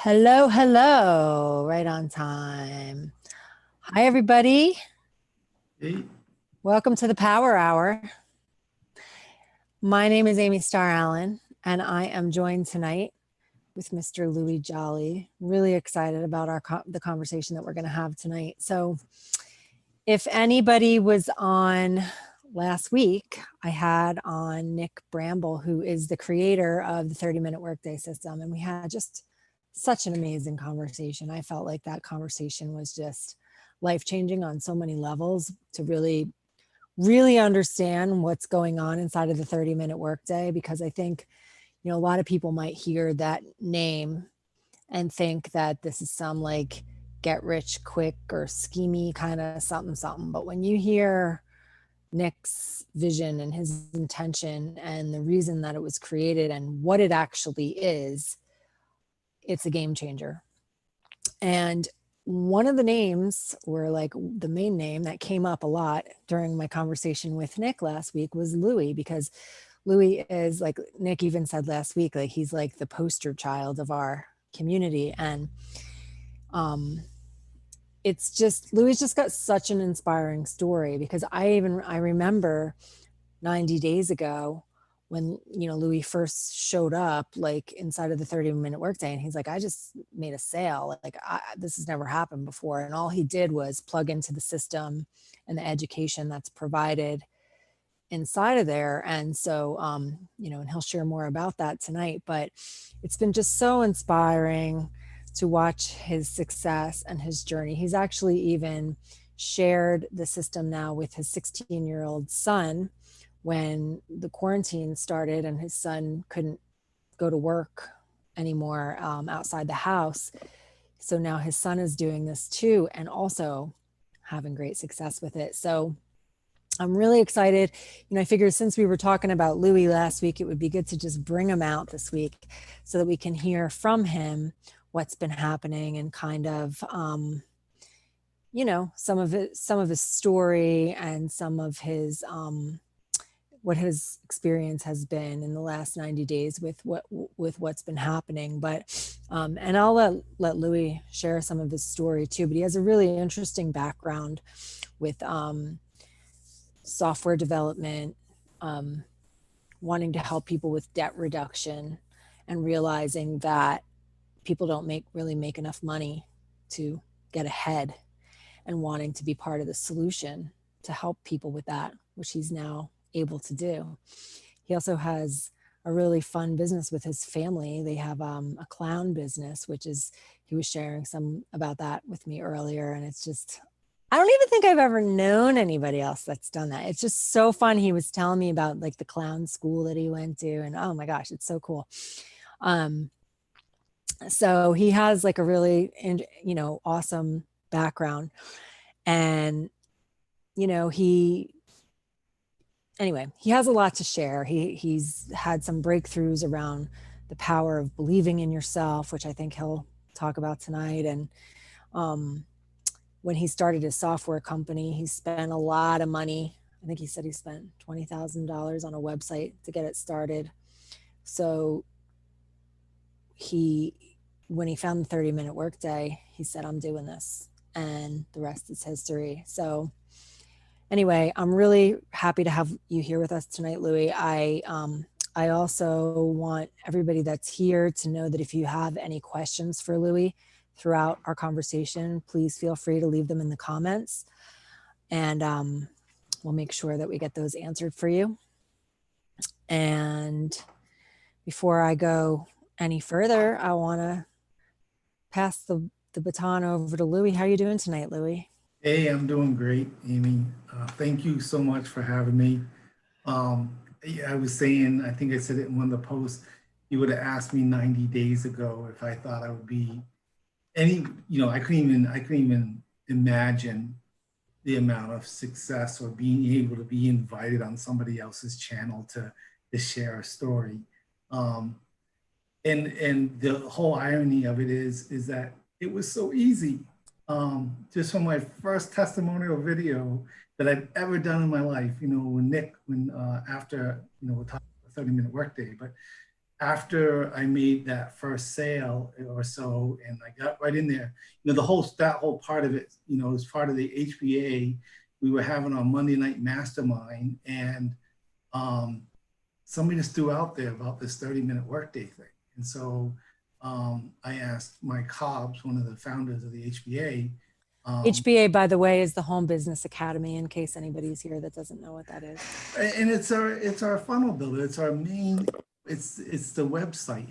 Hello, hello, right on time. Hi, everybody. Hey, Welcome to the Power Hour. My name is Amy Starr Allen, and I am joined tonight with Mr. Lewy Jolley. Really excited about the conversation that we're going to have tonight. So, if anybody was on last week, I had on Nick Bramble, who is the creator of the 30-minute workday system, and we had just such an amazing conversation. I felt like that conversation was just life-changing on so many levels to really understand what's going on inside of the 30-minute workday, because I think, a lot of people might hear that name and think that this is some like get rich quick or schemy kind of something something. But when you hear Nick's vision and his intention and the reason that it was created and what it actually is, it's a game changer. And one of the names, or like the main name that came up a lot during my conversation with Nick last week, was Lewy, because Lewy is, like Nick even said last week, like he's like the poster child of our community. And um it's just, Lewy's just got such an inspiring story, because I remember 90 days ago when Lewy first showed up, like inside of the 30-minute workday, and he's like, I just made a sale, like this has never happened before. And all he did was plug into the system and the education that's provided inside of there. And so and he'll share more about that tonight, but it's been just so inspiring to watch his success and his journey. He's actually even shared the system now with his 16-year-old son when the quarantine started and his son couldn't go to work anymore outside the house. So now his son is doing this too, and also having great success with it. So I'm really excited. I figured since we were talking about Lewy last week, it would be good to just bring him out this week so that we can hear from him what's been happening and kind of, some of his story and some of his, what his experience has been in the last 90 days with what's been happening. But and I'll let Lewy share some of his story too. But he has a really interesting background with software development, um, wanting to help people with debt reduction, and realizing that people don't really make enough money to get ahead, and wanting to be part of the solution to help people with that, which he's now able to do. He also has a really fun business with his family. They have a clown business, which is, he was sharing some about that with me earlier. And it's just, I don't even think I've ever known anybody else that's done that. It's just so fun. He was telling me about like the clown school that he went to, and oh my gosh, it's so cool. Um, so he has like a really, awesome background. And, he, anyway, he has a lot to share. He's had some breakthroughs around the power of believing in yourself, which I think he'll talk about tonight. And when he started his software company, he spent a lot of money. I think he said he spent $20,000 on a website to get it started. So when he found the 30-minute workday, he said, I'm doing this. And the rest is history. So anyway, I'm really happy to have you here with us tonight, Lewy. I also want everybody that's here to know that if you have any questions for Lewy throughout our conversation, please feel free to leave them in the comments, and we'll make sure that we get those answered for you. And before I go any further, I want to pass the baton over to Lewy. How are you doing tonight, Lewy? hey, I'm doing great, Amy. Thank you so much for having me. I was saying, I think I said it in one of the posts, you would have asked me 90 days ago if I thought I would be I couldn't even imagine the amount of success or being able to be invited on somebody else's channel to share a story. Um, and the whole irony of it is that it was so easy. Just from my first testimonial video that I've ever done in my life, when Nick, after we'll talk about the 30-minute workday, but after I made that first sale or so, and I got right in there, that whole part of it, as part of the HBA, we were having our Monday night mastermind, and um, somebody just threw out there about this 30-minute workday thing. And so I asked Mike Hobbs, one of the founders of the HBA. HBA, by the way, is the Home Business Academy, in case anybody's here that doesn't know what that is. And it's our funnel builder. It's our main, it's the website.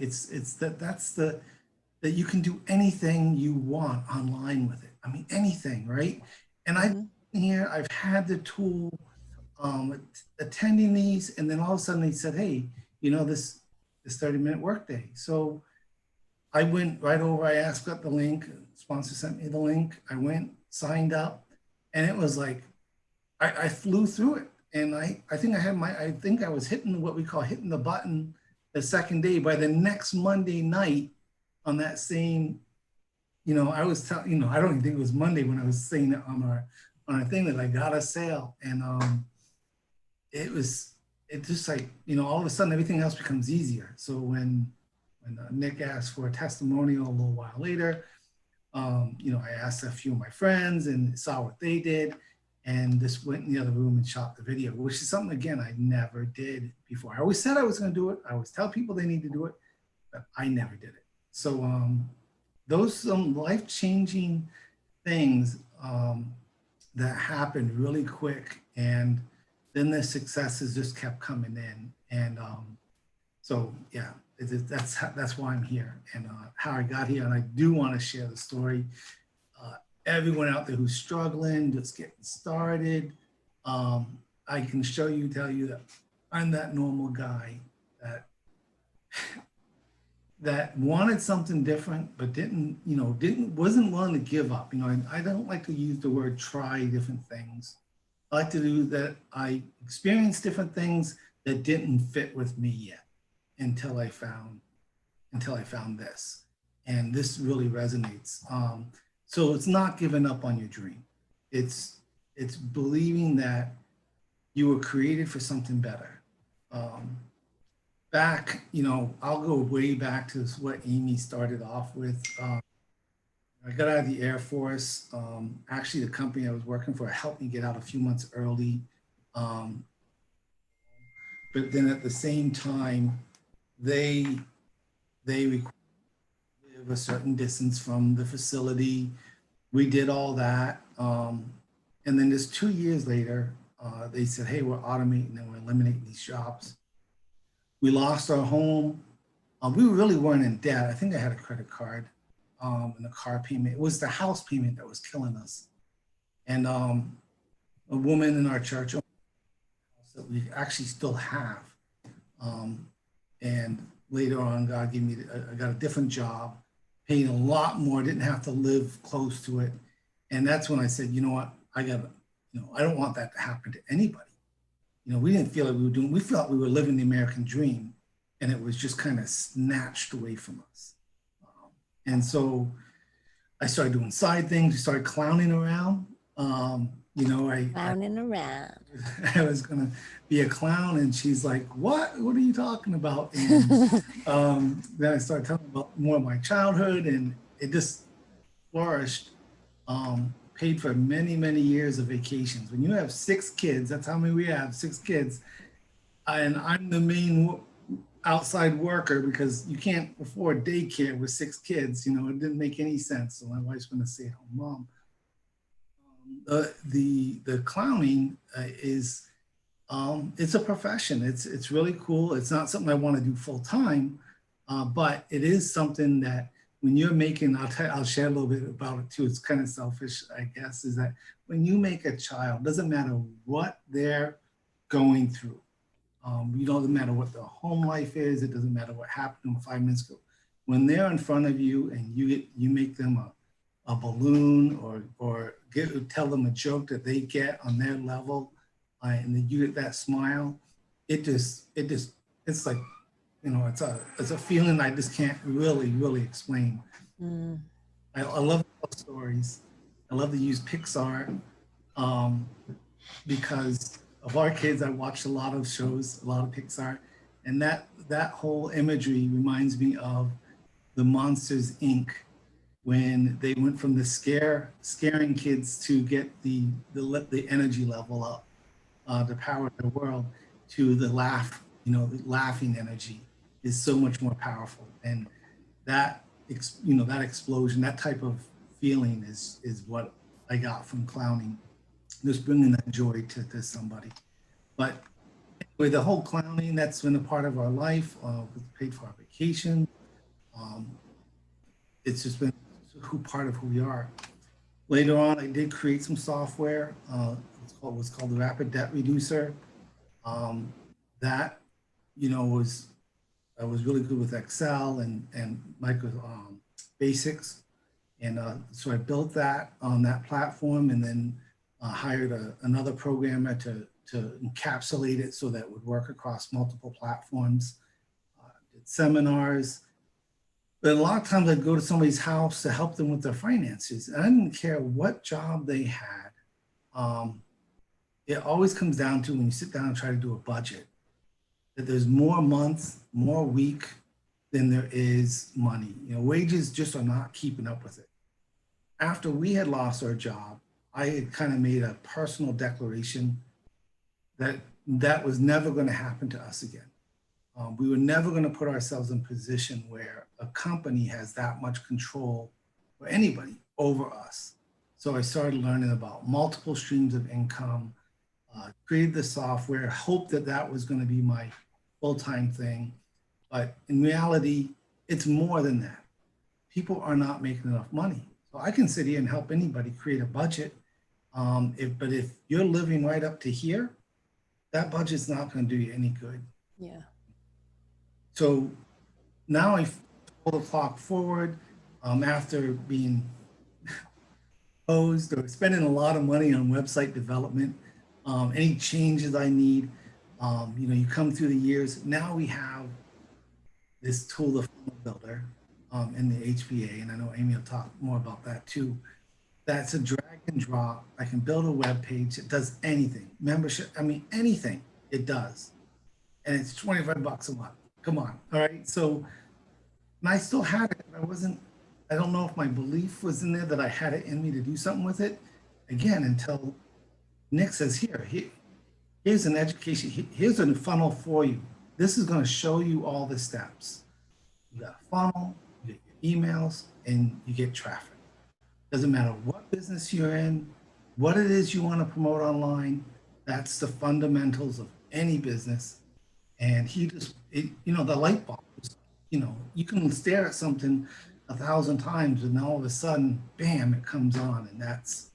That you can do anything you want online with it. I mean, anything, right? And I've had the tool attending these, and then all of a sudden they said, hey, this 30-minute workday. So I went right over, I asked, got the link, sponsor sent me the link. I went, signed up, and it was like, I flew through it. And I think I was hitting what we call hitting the button the second day. By the next Monday night on that same, I was telling, I don't even think it was Monday when I was saying it on our thing that I got a sale. And it just like, all of a sudden everything else becomes easier. So when Nick asked for a testimonial a little while later, I asked a few of my friends and saw what they did, and just went in the other room and shot the video, which is something, again, I never did before. I always said I was going to do it. I always tell people they need to do it, but I never did it. So those life-changing things that happened really quick, and then the successes just kept coming in. And so, yeah, that's why I'm here, and how I got here. And I do want to share the story. Everyone out there who's struggling, just getting started, I can tell you that I'm that normal guy that wanted something different, but wasn't willing to give up. I don't like to use the word try different things. I like to do that. I experienced different things that didn't fit with me yet until I found this, and this really resonates. So it's not giving up on your dream. It's believing that you were created for something better. Back, I'll go way back to what Amy started off with. I got out of the Air Force. Actually, the company I was working for helped me get out a few months early. But then at the same time, they required a certain distance from the facility. We did all that. And then just 2 years later, they said, hey, we're automating and we're eliminating these jobs. We lost our home. We really weren't in debt. I think I had a credit card and the car payment. It was the house payment that was killing us. And a woman in our church that we actually still have. And later on, God gave me, I got a different job, paid a lot more, didn't have to live close to it. And that's when I said, you know what, I don't want that to happen to anybody. We didn't feel like we felt we were living the American dream, and it was just kind of snatched away from us. And so I started doing side things. We started clowning around. Clowning around. I was going to be a clown, and she's like, what are you talking about? And then I started talking about more of my childhood, and it just flourished. Paid for many, many years of vacations. When you have 6 kids, that's how many we have, 6 kids. And I'm the main outside worker because you can't afford daycare with 6 kids. It didn't make any sense. So my wife's been a stay-at-home mom. The clowning is, it's a profession. It's really cool. It's not something I want to do full time, but it is something that when you're making, I'll share a little bit about it too. It's kind of selfish, I guess, is that when you make a child, doesn't matter what they're going through. Doesn't matter what their home life is. It doesn't matter what happened to them 5 minutes ago. When they're in front of you and you make them a balloon or tell them a joke that they get on their level, and then you get that smile, it's like, it's a feeling I just can't really explain. I love to tell stories. I love to use Pixar because of our kids. I watched a lot of shows, a lot of Pixar, and that that whole imagery reminds me of the Monsters Inc. when they went from the scaring kids to get the energy level up, the power of the world, to the laugh, the laughing energy is so much more powerful. And that, that explosion, that type of feeling is what I got from clowning, just bringing that joy to somebody. But with the whole clowning, that's been a part of our life. We paid for our vacation. It's just been part of who we are. Later on, I did create some software. What's called the Rapid Debt Reducer. That, I was really good with Excel and Micro Basics. And so I built that on that platform, and then hired another programmer to encapsulate it so that it would work across multiple platforms. Did seminars. But a lot of times I'd go to somebody's house to help them with their finances. And I didn't care what job they had. It always comes down to, when you sit down and try to do a budget, that there's more month, more week than there is money. Wages just are not keeping up with it. After we had lost our job, I had kind of made a personal declaration that that was never going to happen to us again. We were never going to put ourselves in a position where a company has that much control, or anybody, over us. So I started learning about multiple streams of income, created the software, hoped that that was going to be my full-time thing. But in reality, it's more than that. People are not making enough money. So I can sit here and help anybody create a budget. But if you're living right up to here, that budget's not going to do you any good. Yeah. So now I pull the clock forward after being posed or spending a lot of money on website development. Any changes I need, you come through the years. Now we have this tool, the Funnel Builder, in the HBA, and I know Amy will talk more about that too. That's a drag and drop. I can build a web page. It does anything. Membership, anything it does. And it's 25 bucks a month. Come on. All right. So, and I still had it. I don't know if my belief was in there that I had it in me to do something with it. Again, until Nick says, here's an education. Here's a funnel for you. This is going to show you all the steps. You got a funnel, you get your emails, and you get traffic. Doesn't matter what business you're in, what it is you want to promote online. That's the fundamentals of any business. And the light bulb, you can stare at something 1,000 times and all of a sudden, bam, it comes on. And that's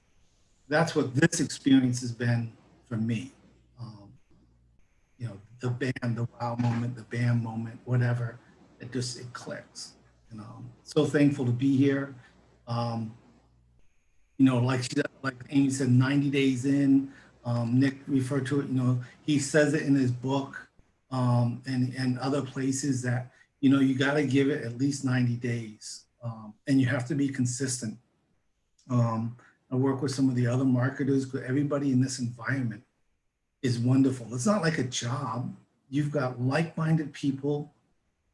what this experience has been for me. The bam, the wow moment, the bam moment, whatever, it clicks. And so thankful to be here. Like Amy said, 90 days in, Nick referred to it, he says it in his book and other places that, you got to give it at least 90 days and you have to be consistent. I work with some of the other marketers, but everybody in this environment is wonderful. It's not like a job. You've got like-minded people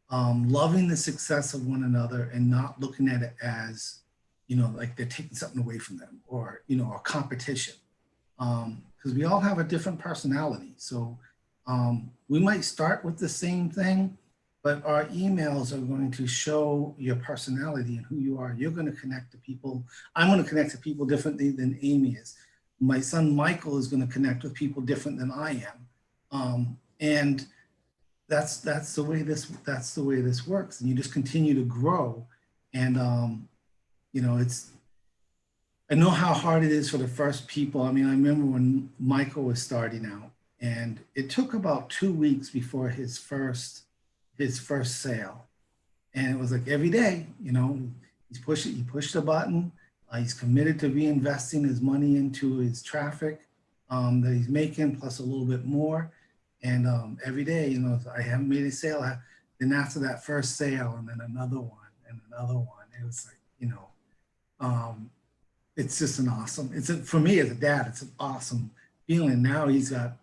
loving the success of one another and not looking at it as, like they're taking something away from them or, a competition. Because we all have a different personality. So we might start with the same thing, but our emails are going to show your personality and who you are. You're going to connect to people. I'm going to connect to people differently than Amy is. My son, Michael, is going to connect with people different than I am. And that's the way this works. And you just continue to grow. And, I know how hard it is for the first people. I remember when Michael was starting out, and it took about 2 weeks before his first sale. And it was like every day, he pushed the button. He's committed to reinvesting his money into his traffic that he's making, plus a little bit more. And every day, I haven't made a sale. Then after that first sale, and then another one, and another one, it was like, it's just an awesome, for me as a dad, it's an awesome feeling. Now he's got,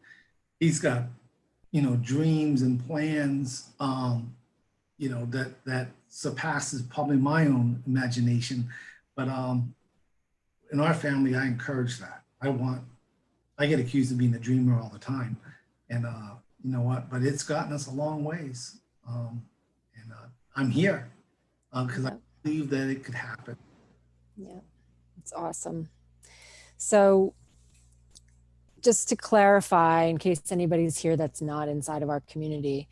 dreams and plans, that surpasses probably my own imagination. But in our family, I encourage that. I get accused of being a dreamer all the time. And you know what, but it's gotten us a long ways. And I'm here because I believe that it could happen. Yeah, it's awesome. So just to clarify, in case anybody's here that's not inside of our community,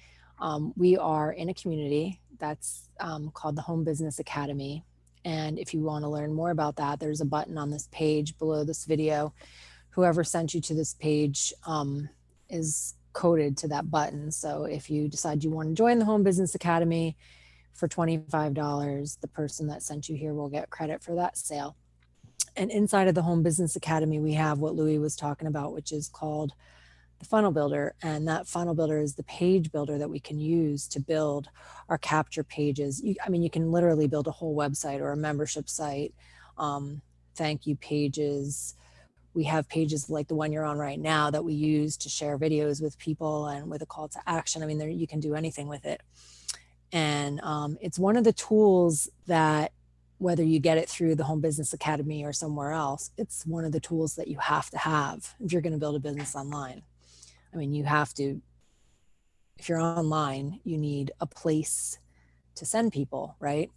we are in a community that's called the Home Business Academy. And if you want to learn more about that, there's a button on this page below this video. Whoever sent you to this page is coded to that button. So if you decide you want to join the Home Business Academy for $25, the person that sent you here will get credit for that sale. And inside of the Home Business Academy, we have what Louis was talking about, which is called the funnel builder. And that funnel builder is the page builder that we can use to build our capture pages. You can literally build a whole website or a membership site, thank you pages. We have pages like the one you're on right now that we use to share videos with people and with a call to action. You can do anything with it. And it's one of the tools that, whether you get it through the Home Business Academy or somewhere else, it's one of the tools that you have to have if you're going to build a business online. You have to, if you're online, you need a place to send people, right?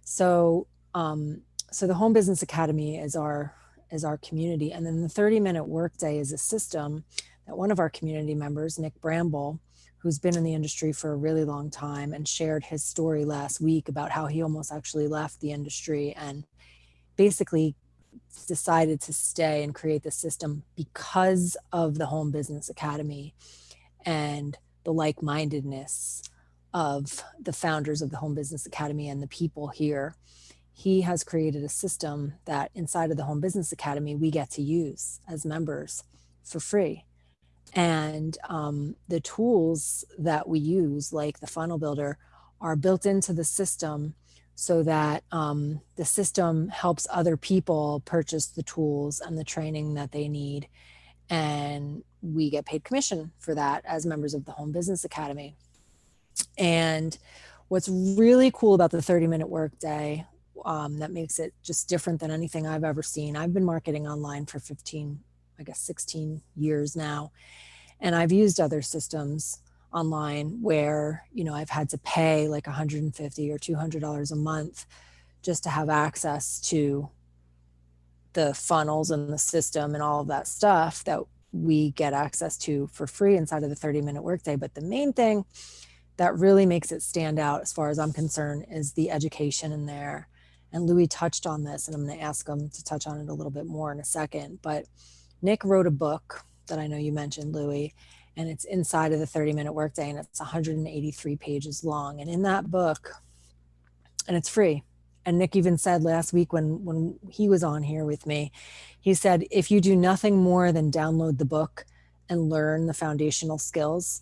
So, so the Home Business Academy is our community. And then the 30-minute workday is a system that one of our community members, Nick Bramble, who's been in the industry for a really long time and shared his story last week about how he almost actually left the industry and basically decided to stay and create the system because of the Home Business Academy and the like-mindedness of the founders of the Home Business Academy and the people here. He has created a system that inside of the Home Business Academy we get to use as members for free. And the tools that we use, like the funnel builder, are built into the system so that the system helps other people purchase the tools and the training that they need. And we get paid commission for that as members of the Home Business Academy. And what's really cool about the 30-minute workday that makes it just different than anything I've ever seen. I've been marketing online for 16 years now. And I've used other systems online where, I've had to pay like $150 or $200 a month just to have access to the funnels and the system and all of that stuff that we get access to for free inside of the 30-minute workday. But the main thing that really makes it stand out, as far as I'm concerned, is the education in there. And Louis touched on this, and I'm going to ask him to touch on it a little bit more in a second. But Nick wrote a book that I know you mentioned, Louis, and it's inside of the 30-minute workday, and it's 183 pages long. And in that book, and it's free. And Nick even said last week when he was on here with me, he said, if you do nothing more than download the book and learn the foundational skills,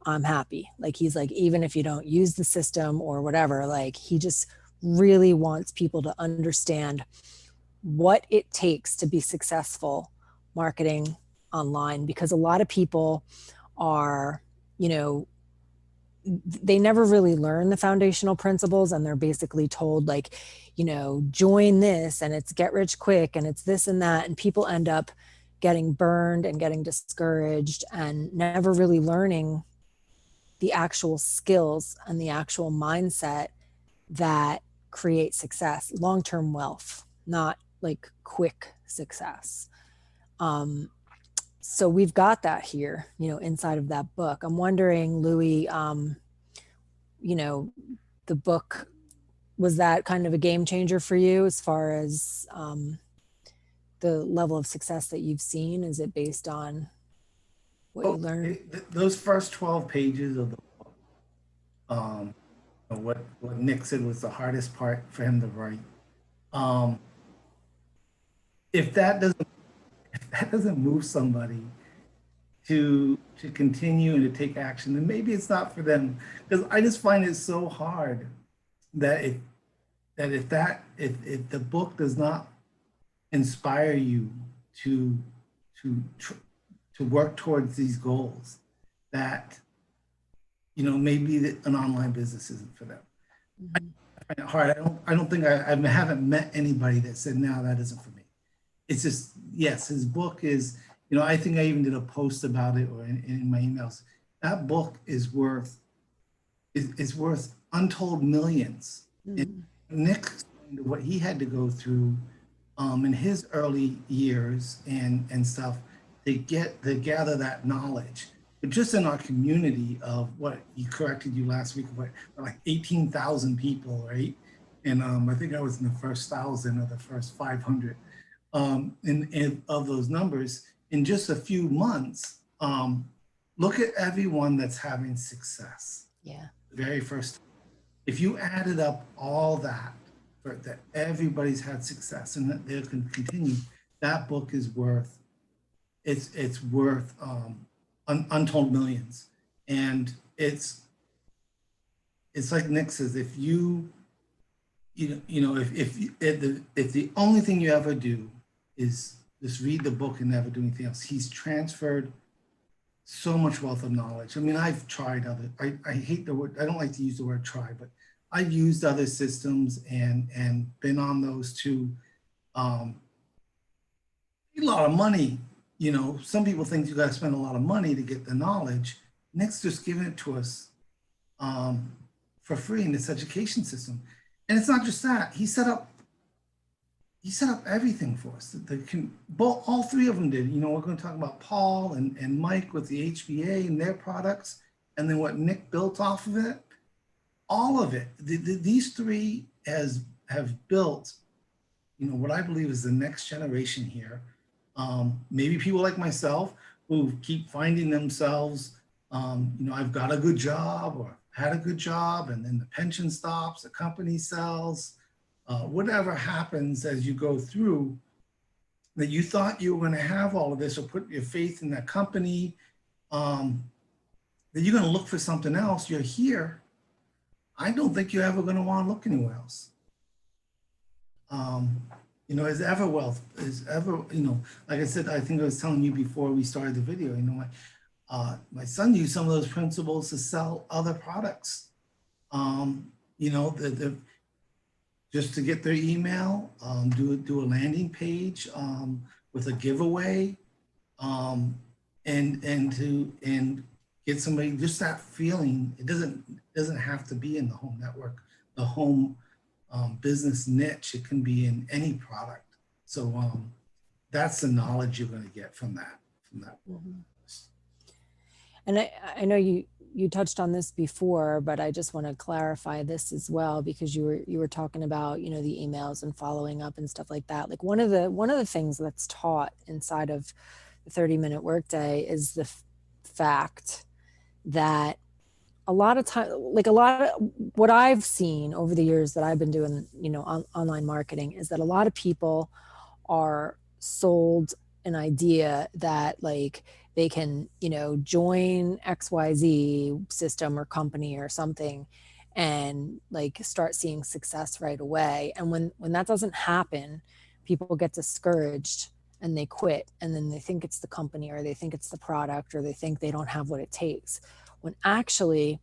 I'm happy. Like, he's like, even if you don't use the system or whatever, like, he just really wants people to understand what it takes to be successful marketing online, because a lot of people are, they never really learn the foundational principles, and they're basically told, like, join this and it's get rich quick and it's this and that, and people end up getting burned and getting discouraged and never really learning the actual skills and the actual mindset that create success, long-term wealth, not like quick success. So we've got that here, inside of that book. I'm wondering, Louis, the book, was that kind of a game changer for you as far as the level of success that you've seen? Is it based on what you learned? Those first 12 pages of the book, what Nick said was the hardest part for him to write. If that doesn't move somebody to continue and to take action, then maybe it's not for them. Because I just find it so hard that if the book does not inspire you to work towards these goals, that maybe an online business isn't for them. Mhm. I find it hard. I don't think I haven't met anybody that said, no, that isn't for me. It's just, yes, his book is, I think I even did a post about it or in my emails. That book is worth untold millions. And Mhm. Nick explained what he had to go through in his early years and stuff to gather that knowledge. But just in our community of what he corrected you last week, what like 18,000 people, right? And I think I was in the first 1,000 or the first 500 in of those numbers in just a few months. Look at everyone that's having success. Yeah. The very first, if you added up all that, that everybody's had success and that they can continue, that book is worth, it's worth untold millions. And it's like Nick says, if if the only thing you ever do is just read the book and never do anything else, he's transferred so much wealth of knowledge. I mean, I've tried I hate the word, I don't like to use the word try, but I've used other systems and been on those too. A lot of money, some people think you got to spend a lot of money to get the knowledge. Nick's just giving it to us for free in this education system. And it's not just that, he set up everything for us. All three of them did. We're going to talk about Paul and Mike with the HBA and their products, and then what Nick built off of it. All of it. These three have built, what I believe is the next generation here. Maybe people like myself who keep finding themselves, I've got a good job or had a good job, and then the pension stops, the company sells. Whatever happens as you go through, that you thought you were going to have all of this or put your faith in that company, that you're going to look for something else. You're here. I don't think you're ever going to want to look anywhere else. As ever wealth is ever, like I said, I think I was telling you before we started the video, my son used some of those principles to sell other products. Just to get their email, do a landing page with a giveaway, and get somebody, just that feeling. It doesn't have to be in the home network, the home business niche. It can be in any product. So that's the knowledge you're going to get from that. Mhm. And I know you touched on this before, but I just want to clarify this as well, because you were talking about, the emails and following up and stuff like that. Like one of the things that's taught inside of the 30-minute workday is the fact that a lot of time, like a lot of what I've seen over the years that I've been doing, online marketing, is that a lot of people are sold an idea that like they can, join XYZ system or company or something and like start seeing success right away. And when that doesn't happen, people get discouraged and they quit, and then they think it's the company or they think it's the product or they think they don't have what it takes, when actually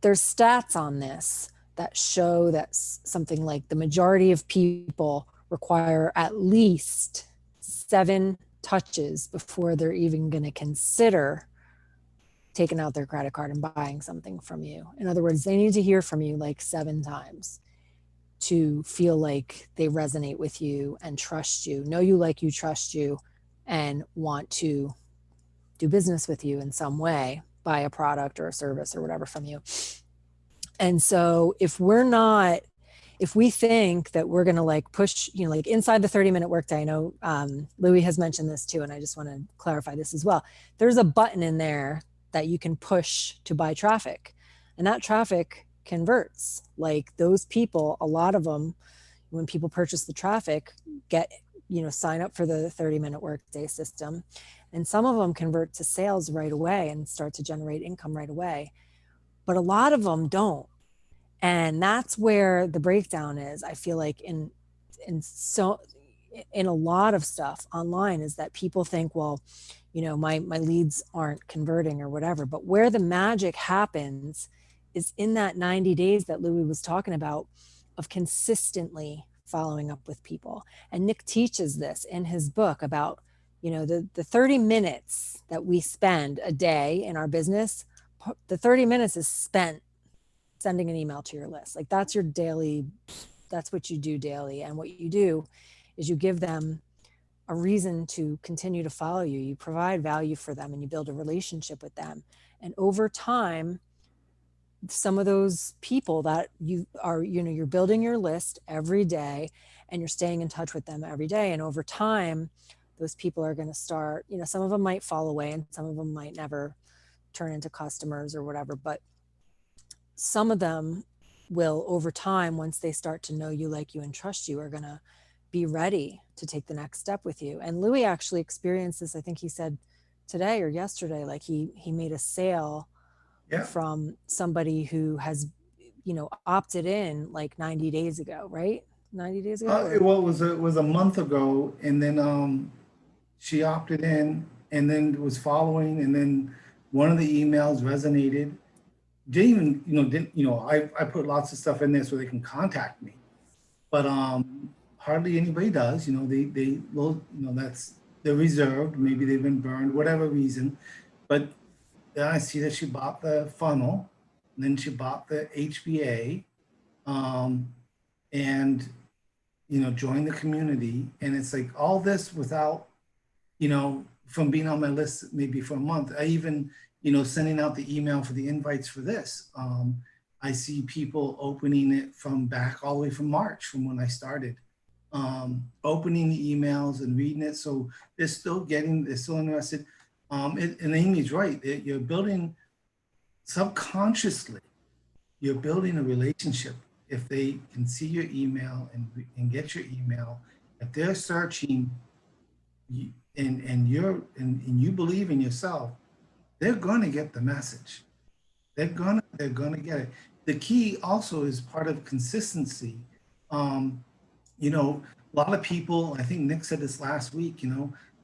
there's stats on this that show that something like the majority of people require at least 7 touches before they're even going to consider taking out their credit card and buying something from you. In other words, they need to hear from you like 7 times to feel like they resonate with you and trust you, know you, like you, trust you, and want to do business with you in some way, buy a product or a service or whatever from you. And so if we think that we're going to like push, like inside the 30-minute workday, I know Lewy has mentioned this too, and I just want to clarify this as well. There's a button in there that you can push to buy traffic, and that traffic converts. Like those people, a lot of them, when people purchase the traffic, get, sign up for the 30-minute workday system, and some of them convert to sales right away and start to generate income right away. But a lot of them don't. And that's where the breakdown is. I feel like in a lot of stuff online, is that people think, well, my leads aren't converting or whatever. But where the magic happens is in that 90 days that Louis was talking about, of consistently following up with people. And Nick teaches this in his book about, the 30 minutes that we spend a day in our business. The 30 minutes is spent sending an email to your list. Like, that's your daily, that's what you do daily. And what you do is you give them a reason to continue to follow you. You provide value for them and you build a relationship with them. And over time, some of those people that you are, you're building your list every day and you're staying in touch with them every day. And over time, those people are going to start, some of them might fall away and some of them might never turn into customers or whatever, but some of them will, over time, once they start to know you, like you, and trust you, are going to be ready to take the next step with you. And Louis actually experienced this. I think he said today or yesterday, like he made a sale from somebody who has, opted in like 90 days ago, right? 90 days ago? Well, it was a month ago, and then she opted in, and then was following, and then one of the emails resonated. I put lots of stuff in there so they can contact me, but hardly anybody does. They will, they're reserved. Maybe they've been burned, whatever reason. But then I see that she bought the funnel, and then she bought the HBA, and joined the community. And it's like all this without, from being on my list maybe for a month. I even, sending out the email for the invites for this. I see people opening it from back all the way from March, from when I started, opening the emails and reading it. So they're still interested. And Amy's right. You're building subconsciously, you're building a relationship. If they can see your email and get your email, if they're searching and you believe in yourself, they're going to get the message. They're gonna get it. The key also is part of consistency. A lot of people, I think Nick said this last week,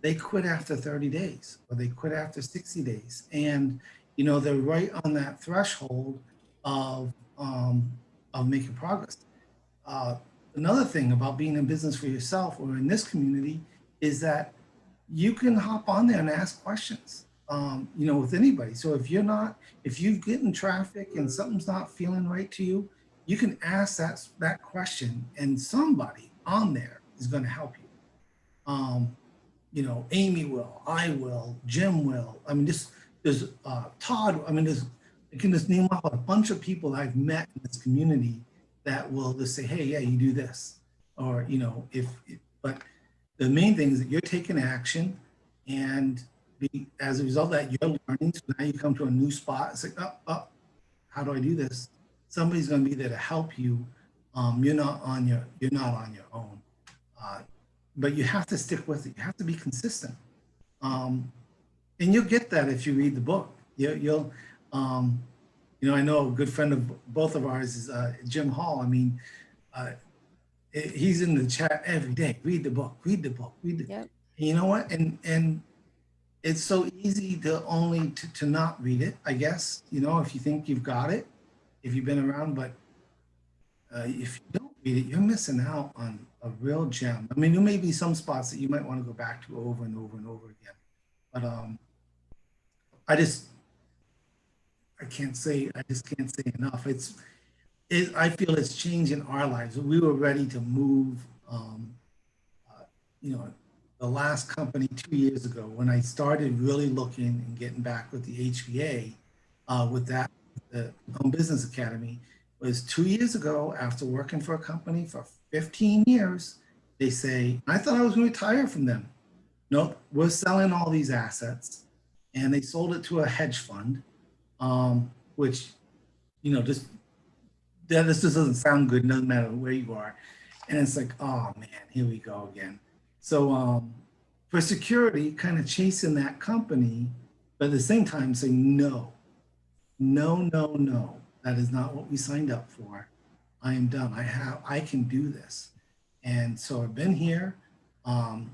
they quit after 30 days or they quit after 60 days. And, they're right on that threshold of making progress. Another thing about being in business for yourself or in this community is that you can hop on there and ask questions, with anybody. So if you get in traffic and something's not feeling right to you, you can ask that question and somebody on there is going to help you. Amy will, I will, Jim will. I mean, there's Todd. I mean, I can just name off a bunch of people I've met in this community that will just say, hey, yeah, you do this. Or, but the main thing is that you're taking action, and as a result of that, you're learning. So now you come to a new spot. It's like, how do I do this? Somebody's going to be there to help you. You're not on your own. But you have to stick with it. You have to be consistent. And you'll get that if you read the book. You'll I know a good friend of both of ours is Jim Hall. I mean, he's in the chat every day. Read the book, read the book, read the. Yep. And you know what? And it's so easy to not read it, I guess, if you think you've got it, if you've been around, but if you don't read it, you're missing out on a real gem. I mean, there may be some spots that you might want to go back to over and over and over again. But I just can't say enough. I feel it's changing our lives. We were ready to move, the last company 2 years ago when I started really looking and getting back with the HBA, with the Home Business Academy, was 2 years ago after working for a company for 15 years. They say, I thought I was going to retire from them. Nope, we're selling all these assets. And they sold it to a hedge fund, which, this just doesn't sound good, doesn't matter where you are. And it's like, oh man, here we go again. So for security, kind of chasing that company, but at the same time saying, no, that is not what we signed up for. I am done. I can do this. And so I've been here. And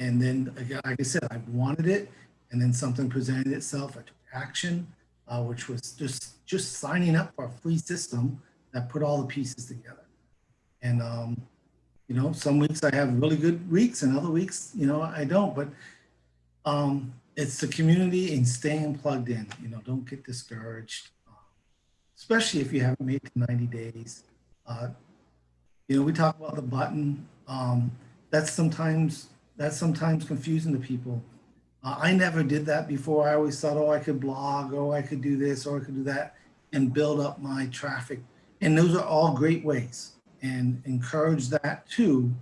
And then again, like I said, I wanted it, and then something presented itself. I took action, which was just signing up for a free system that put all the pieces together. And you know, some weeks I have really good weeks, and other weeks, you know, I don't. But it's the community and staying plugged in. You know, don't get discouraged, especially if you haven't made it to 90 days. Uh, you know, we talk about the button. That's sometimes confusing to people. I never did that before. I always thought, oh, I could blog, oh, I could do this, or I could do that, and build up my traffic. And those are all great ways, and encourage that too.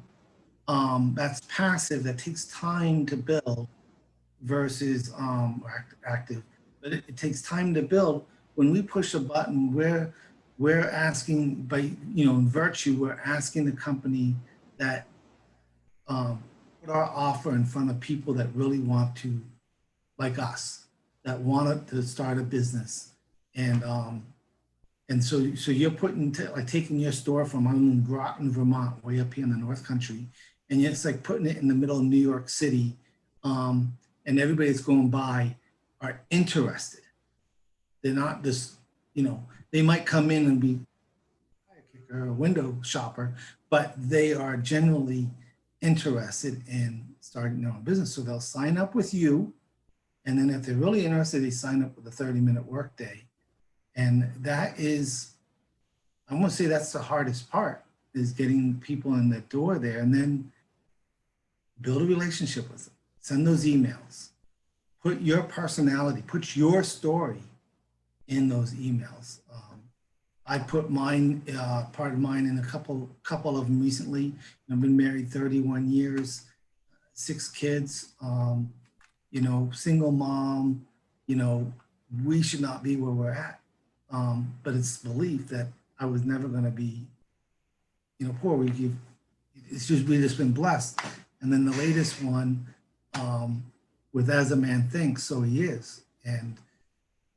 That's passive. That takes time to build versus active. But it takes time to build. When we push a button, we're asking, by, you know, in virtue, we're asking the company that put our offer in front of people that really want to, like us, that wanted to start a business. And so you're putting, like taking your store from, I'm in Groton, Vermont, way up here in the North Country, and it's like putting it in the middle of New York City, and everybody that's going by are interested. They're not just, you know, they might come in and be a window shopper, but they are generally interested in starting their own business. So they'll sign up with you. And then if they're really interested, they sign up with a 30-minute workday. And that is, I want to say that's the hardest part, is getting people in the door there, and then build a relationship with them. Send those emails. Put your personality, put your story in those emails. I put mine, part of mine, in a couple of them recently. I've been married 31 years, 6 kids, you know, single mom. You know, we should not be where we're at. But it's belief that I was never going to be, you know, poor. We've just been blessed. And then the latest one, with As a Man Thinks, So He Is. And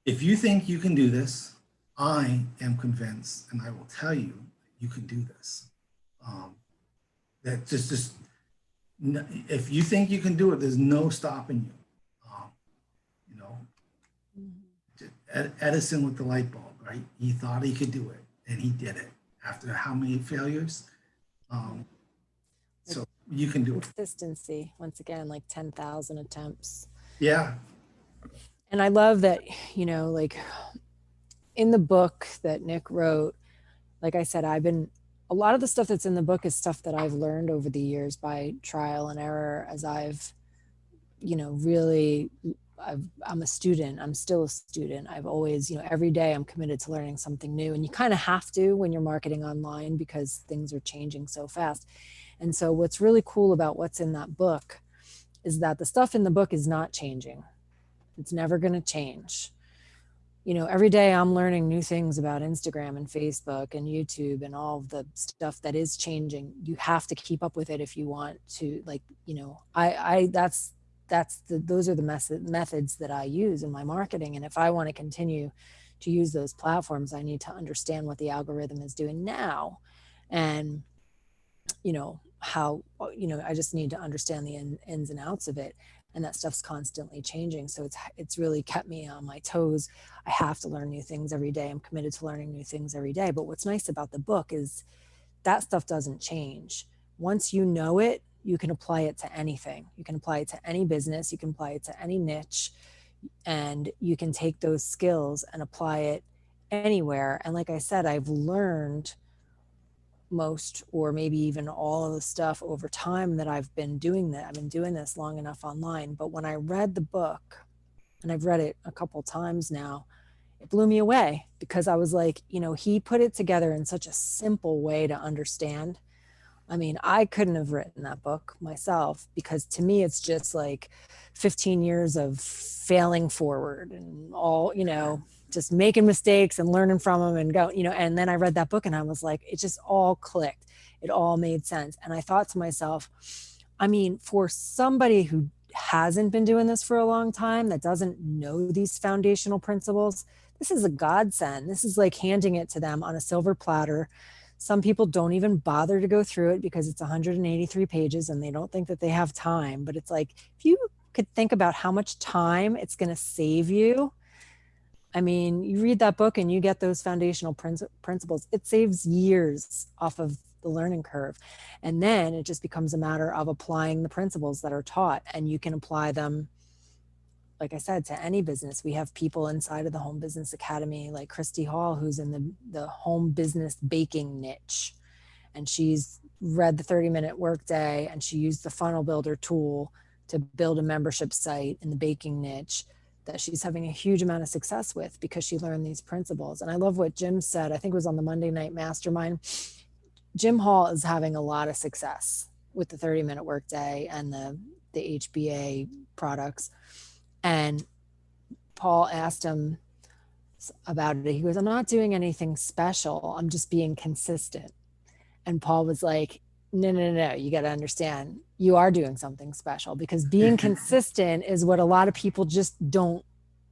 if you think you can do this, I am convinced, and I will tell you, you can do this. That just if you think you can do it, there's no stopping you. You know, Edison with the light bulb, right? He thought he could do it, and he did it after how many failures? So you can do it. Consistency, once again, like 10,000 attempts. Yeah. And I love that, you know, like in the book that Nick wrote, like I said, a lot of the stuff that's in the book is stuff that I've learned over the years by trial and error, as I've, you know, really, I'm a student. I'm still a student. I've always, you know, every day I'm committed to learning something new. And you kind of have to when you're marketing online, because things are changing so fast. And so what's really cool about what's in that book is that the stuff in the book is not changing. It's never going to change. You know, every day I'm learning new things about Instagram and Facebook and YouTube and all of the stuff that is changing. You have to keep up with it if you want to, like, you know, those are the methods that I use in my marketing. And if I want to continue to use those platforms, I need to understand what the algorithm is doing now. And, you know, how, you know, I just need to understand the ins and outs of it. And that stuff's constantly changing. So it's really kept me on my toes. I have to learn new things every day. I'm committed to learning new things every day. But what's nice about the book is that stuff doesn't change. Once you know it, you can apply it to anything. You can apply it to any business. You can apply it to any niche. And you can take those skills and apply it anywhere. And like I said, I've learned most, or maybe even all of the stuff over time that I've been doing this long enough online. But when I read the book, and I've read it a couple times now, it blew me away, because I was like, you know, he put it together in such a simple way to understand. I mean, I couldn't have written that book myself, because to me, it's just like 15 years of failing forward and all, you know, just making mistakes and learning from them and go, you know. And then I read that book and I was like, it just all clicked. It all made sense. And I thought to myself, I mean, for somebody who hasn't been doing this for a long time, that doesn't know these foundational principles, this is a godsend. This is like handing it to them on a silver platter, Some people don't even bother to go through it because it's 183 pages and they don't think that they have time. But it's like, if you could think about how much time it's going to save you. I mean, you read that book and you get those foundational principles. It saves years off of the learning curve. And then it just becomes a matter of applying the principles that are taught. And you can apply them, like I said, to any business. We have people inside of the Home Business Academy, like Christy Hall, who's in the home business baking niche. And she's read the 30-minute workday and she used the funnel builder tool to build a membership site in the baking niche that she's having a huge amount of success with because she learned these principles. And I love what Jim said. I think it was on the Monday Night Mastermind. Jim Hall is having a lot of success with the 30-minute workday and the HBA products. And Paul asked him about it. He goes, I'm not doing anything special. I'm just being consistent. And Paul was like, no, you got to understand, you are doing something special, because being consistent is what a lot of people just don't.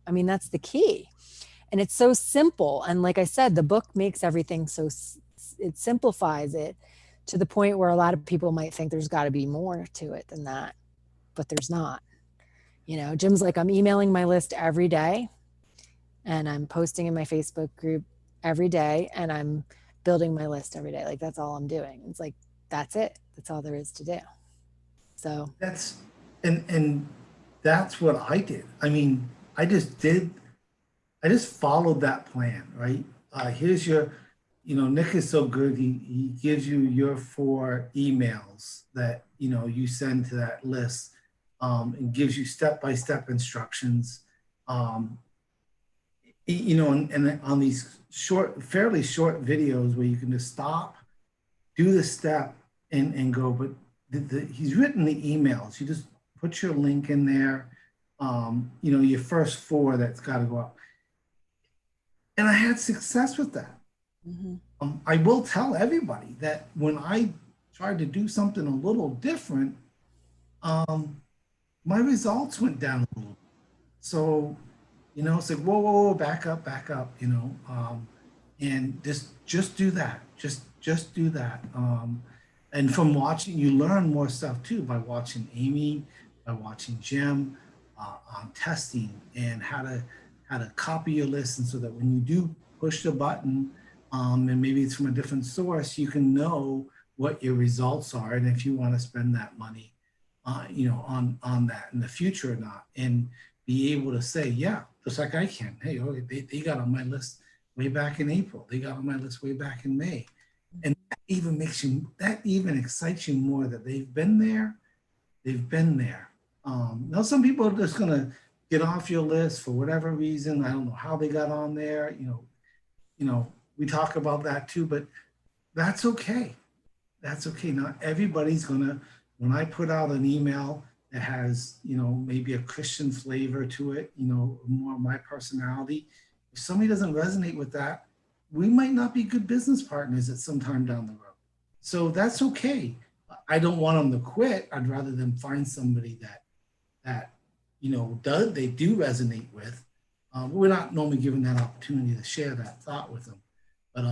I mean, that's the key. And it's so simple. And like I said, the book makes everything so, it simplifies it to the point where a lot of people might think there's got to be more to it than that, but there's not. You know, Jim's like, I'm emailing my list every day and I'm posting in my Facebook group every day and I'm building my list every day. Like, that's all I'm doing. It's like, that's it. That's all there is to do. So That's, and that's what I did. I mean, I just followed that plan, right? Here's your, Nick is so good. He gives you your 4 emails that, you send to that list, and gives you step-by-step instructions. And on these fairly short videos where you can just stop, do the step and go, but he's written the emails. You just put your link in there, your first 4 that's got to go up. And I had success with that. mm-hmm. I will tell everybody that when I tried to do something a little different, my results went down a little. So, it's like, whoa, back up, and just do that. Just do that. And from watching, you learn more stuff too by watching Amy, by watching Jim, on testing and how to copy your list, and so that when you do push the button, and maybe it's from a different source, you can know what your results are and if you want to spend that money, on that in the future or not, and be able to say, yeah, just like I can. Hey, they got on my list way back in April. They got on my list way back in May. And that even excites you more that they've been there. Now some people are just going to get off your list for whatever reason. I don't know how they got on there. We talk about that too, but that's okay. That's okay. Not everybody's gonna, when I put out an email that has, maybe a Christian flavor to it, more of my personality, if somebody doesn't resonate with that, we might not be good business partners at some time down the road. So that's okay. I don't want them to quit. I'd rather them find somebody that they do resonate with. We're not normally given that opportunity to share that thought with them. But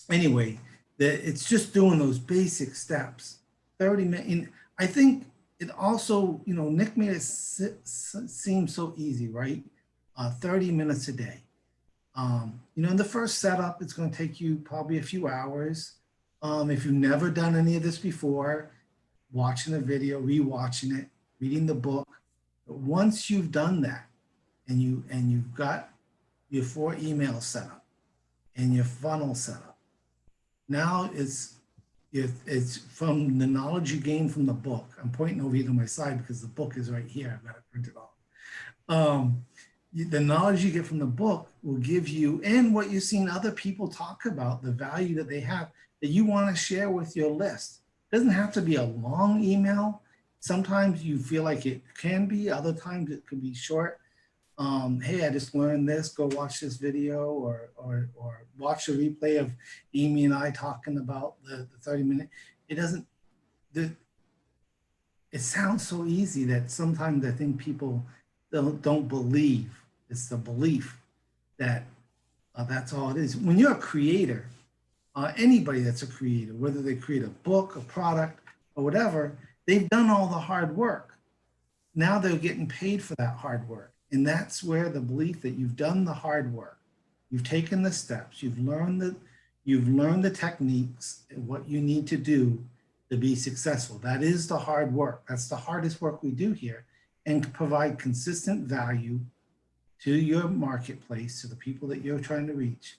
anyway, it's just doing those basic steps. 30 minutes. I think it also, Nick made it seem so easy, right? 30 minutes a day. In the first setup, it's going to take you probably a few hours. If you've never done any of this before, watching the video, rewatching it, reading the book. But once you've done that, and you've got your 4 emails set up and your funnel set up, now it's from the knowledge you gain from the book. I'm pointing over here to my side because the book is right here. I've got it printed off. The knowledge you get from the book will give you, and what you've seen other people talk about, the value that they have that you want to share with your list. It doesn't have to be a long email. Sometimes you feel like it can be, other times it could be short. Hey, I just learned this, go watch this video, or watch a replay of Amy and I talking about the 30-minute. It sounds so easy that sometimes I think people don't believe. It's the belief that that's all it is. When you're a creator, anybody that's a creator, whether they create a book, a product, or whatever, they've done all the hard work. Now they're getting paid for that hard work. And that's where the belief that you've done the hard work, you've taken the steps, you've learned the techniques and what you need to do to be successful. That is the hard work. That's the hardest work we do here, and to provide consistent value to your marketplace, to the people that you're trying to reach.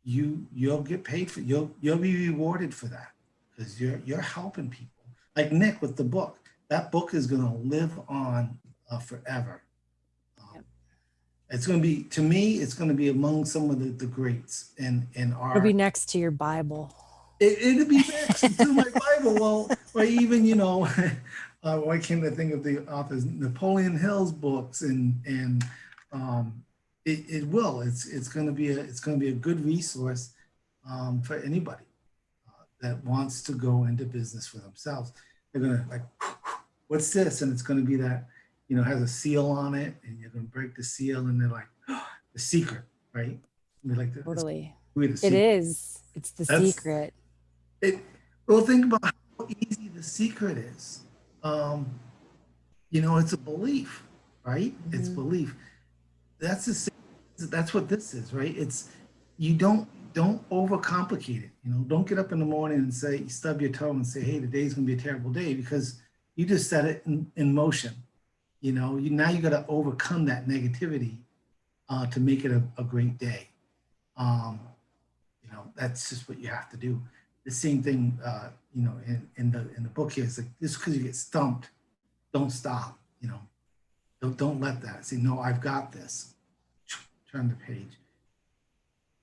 You'll get paid for, you'll be rewarded for that, because you're helping people. Like Nick with the book, that book is going to live on forever. It's going to be, to me, it's going to be among some of the greats in our. It'll be next to your Bible. It'll be next to my Bible. Well, or even, you know, why can't I think of the authors? Napoleon Hill's books, and it will. It's going to be a good resource for anybody that wants to go into business for themselves. They're going to like, what's this? And it's going to be that, you know, has a seal on it, and you're going to break the seal, and they're like, oh, the secret, right? They're like, Totally. It is. It's the secret. Well, think about how easy the secret is. You know, it's a belief, right? Mm-hmm. It's belief. That's what this is, right? It's, you don't overcomplicate it. You know, don't get up in the morning and say, you stub your toe and say, hey, today's gonna be a terrible day, because you just set it in motion. You know, now you got to overcome that negativity to make it a great day. You know, that's just what you have to do. The same thing, you know, in the book here is like, just because you get stumped, don't stop. You know, don't let that. Say, no, I've got this. Turn the page.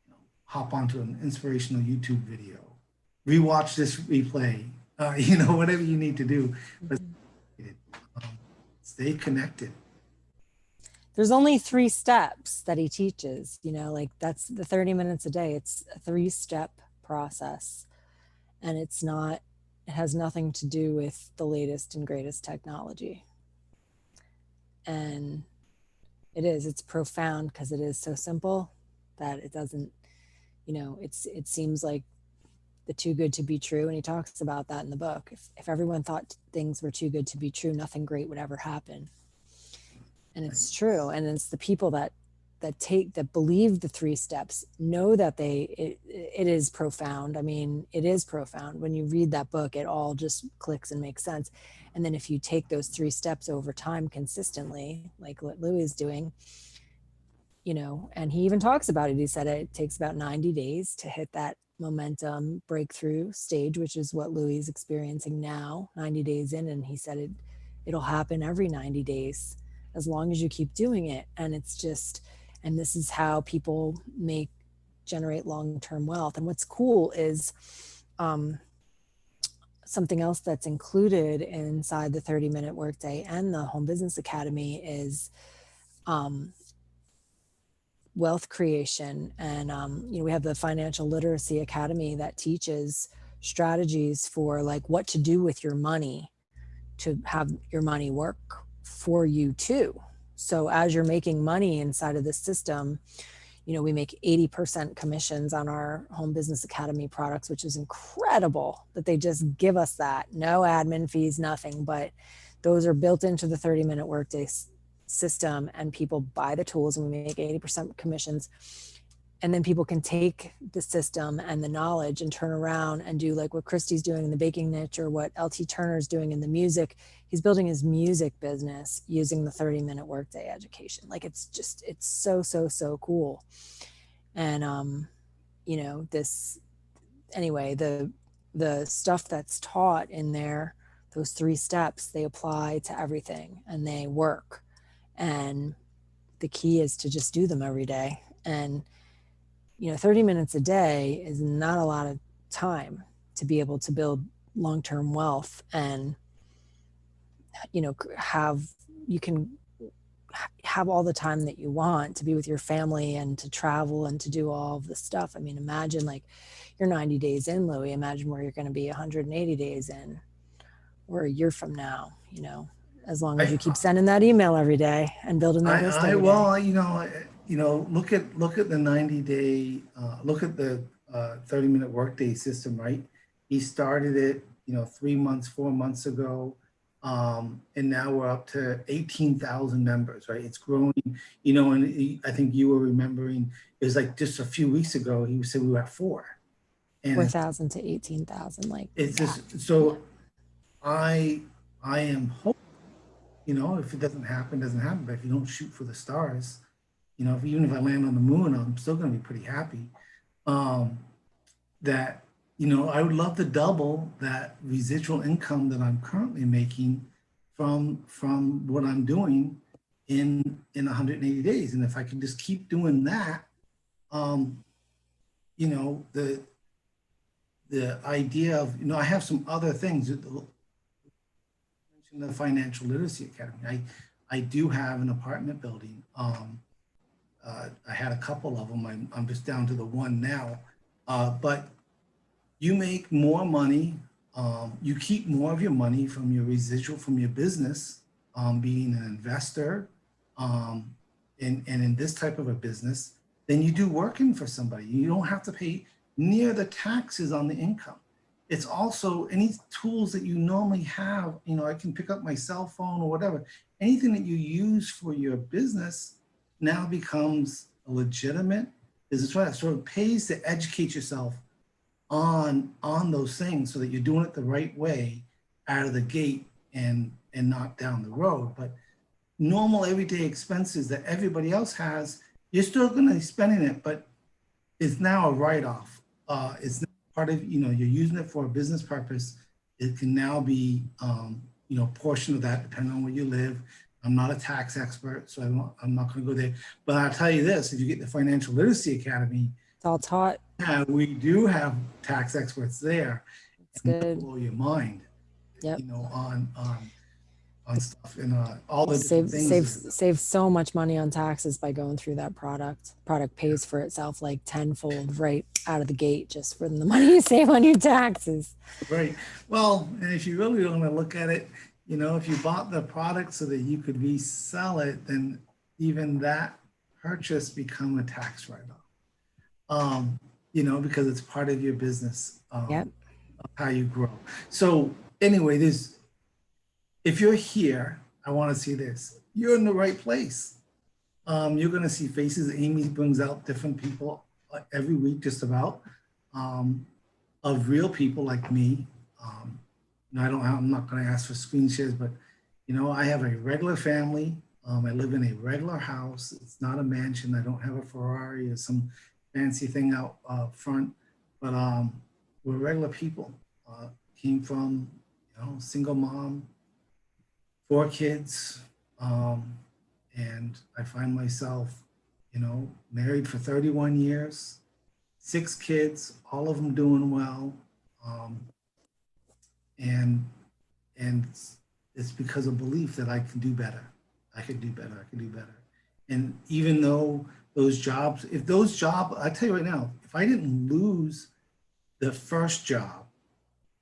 You know, hop onto an inspirational YouTube video. Rewatch this replay. You know, whatever you need to do. But stay connected. There's only 3 steps that he teaches, you know, like that's the 30 minutes a day. It's a 3-step process, and it has nothing to do with the latest and greatest technology. And it's profound because it is so simple that it doesn't, you know, it seems like the too good to be true. And he talks about that in the book. If everyone thought things were too good to be true, nothing great would ever happen. And it's true. And it's the people that believe the 3 steps know that it is profound. I mean, it is profound. When you read that book, it all just clicks and makes sense. And then if you take those 3 steps over time consistently, like what Lewy is doing, you know, and he even talks about it. He said it takes about 90 days to hit that momentum breakthrough stage, which is what Lewy is experiencing now, 90 days in. And he said it'll happen every 90 days as long as you keep doing it. And it's just, and this is how people generate long-term wealth. And what's cool is something else that's included inside the 30-minute workday and the Home Business Academy is wealth creation. And, you know, we have the Financial Literacy Academy that teaches strategies for like what to do with your money to have your money work for you too. So as you're making money inside of this system, you know, we make 80% commissions on our Home Business Academy products, which is incredible that they just give us that. No admin fees, nothing, but those are built into the 30-minute workday system, and people buy the tools and we make 80% commissions. And then people can take the system and the knowledge and turn around and do like what Christy's doing in the baking niche, or what LT Turner's doing in the music. He's building his music business using the 30-minute workday education. Like it's so, so, so cool. And, you know, anyway, the stuff that's taught in there, those 3 steps, they apply to everything and they work. And the key is to just do them every day. And, you know, 30 minutes a day is not a lot of time to be able to build long-term wealth and, you know, you can have all the time that you want to be with your family and to travel and to do all of the stuff. I mean, imagine like you're 90 days in, Lewy, imagine where you're going to be 180 days in, or a year from now, you know, as long as you keep sending that email every day and building that list every day. Well, you know, look at the 90-day, look at the 30-minute workday system, right? He started it, 3 months, 4 months ago. And now we're up to 18,000 members, right? It's growing, and I think you were remembering, it was like just a few weeks ago, he said we were at 4. And 4,000 to 18,000, like it's that. just, so I am hoping, if it doesn't happen, doesn't happen. But if you don't shoot for the stars, even if I land on the moon, I'm still going to be pretty happy. That, I would love to double that residual income that I'm currently making from what I'm doing in 180 days. And if I can just keep doing that, the idea of, I have some other things. The Financial Literacy Academy. I do have an apartment building. I had a couple of them. I'm just down to the one now. But you make more money. You keep more of your money from your residual from your business, being an investor, and in this type of a business, than you do working for somebody. You don't have to pay near the taxes on the income. It's also any tools that you normally have, I can pick up my cell phone or whatever, anything that you use for your business now becomes a legitimate business. So it pays to educate yourself on those things so that you're doing it the right way out of the gate and not down the road. But normal everyday expenses that everybody else has, you're still going to be spending it, but it's now a write-off. It's part of, you're using it for a business purpose. It can now be, portion of that depending on where you live. I'm not a tax expert, so I'm not going to go there. But I'll tell you this, if you get the Financial Literacy Academy, It's all taught. we do have tax experts there. It's good. Blow your mind, Yep. On stuff and all the different things. Save so much money on taxes by going through that product. Product pays for itself like tenfold right out of the gate just from the money you save on your taxes. Right. Well, and if you really want to look at it, if you bought the product so that you could resell it, then even that purchase become a tax write-off. Because it's part of your business. Yep. How you grow. So anyway, if you're here, I want to see this. You're in the right place. You're going to see faces. Amy brings out different people every week, just about, of real people like me. I'm not going to ask for screen shares, but I have a regular family. I live in a regular house. It's not a mansion. I don't have a Ferrari or some fancy thing out front, but we're regular people. Came from, single mom, 4 kids, and I find myself, married for 31 years, 6 kids, all of them doing well, and it's because of belief that I can do better. I can do better. And even though those jobs, I tell you right now, if I didn't lose the first job,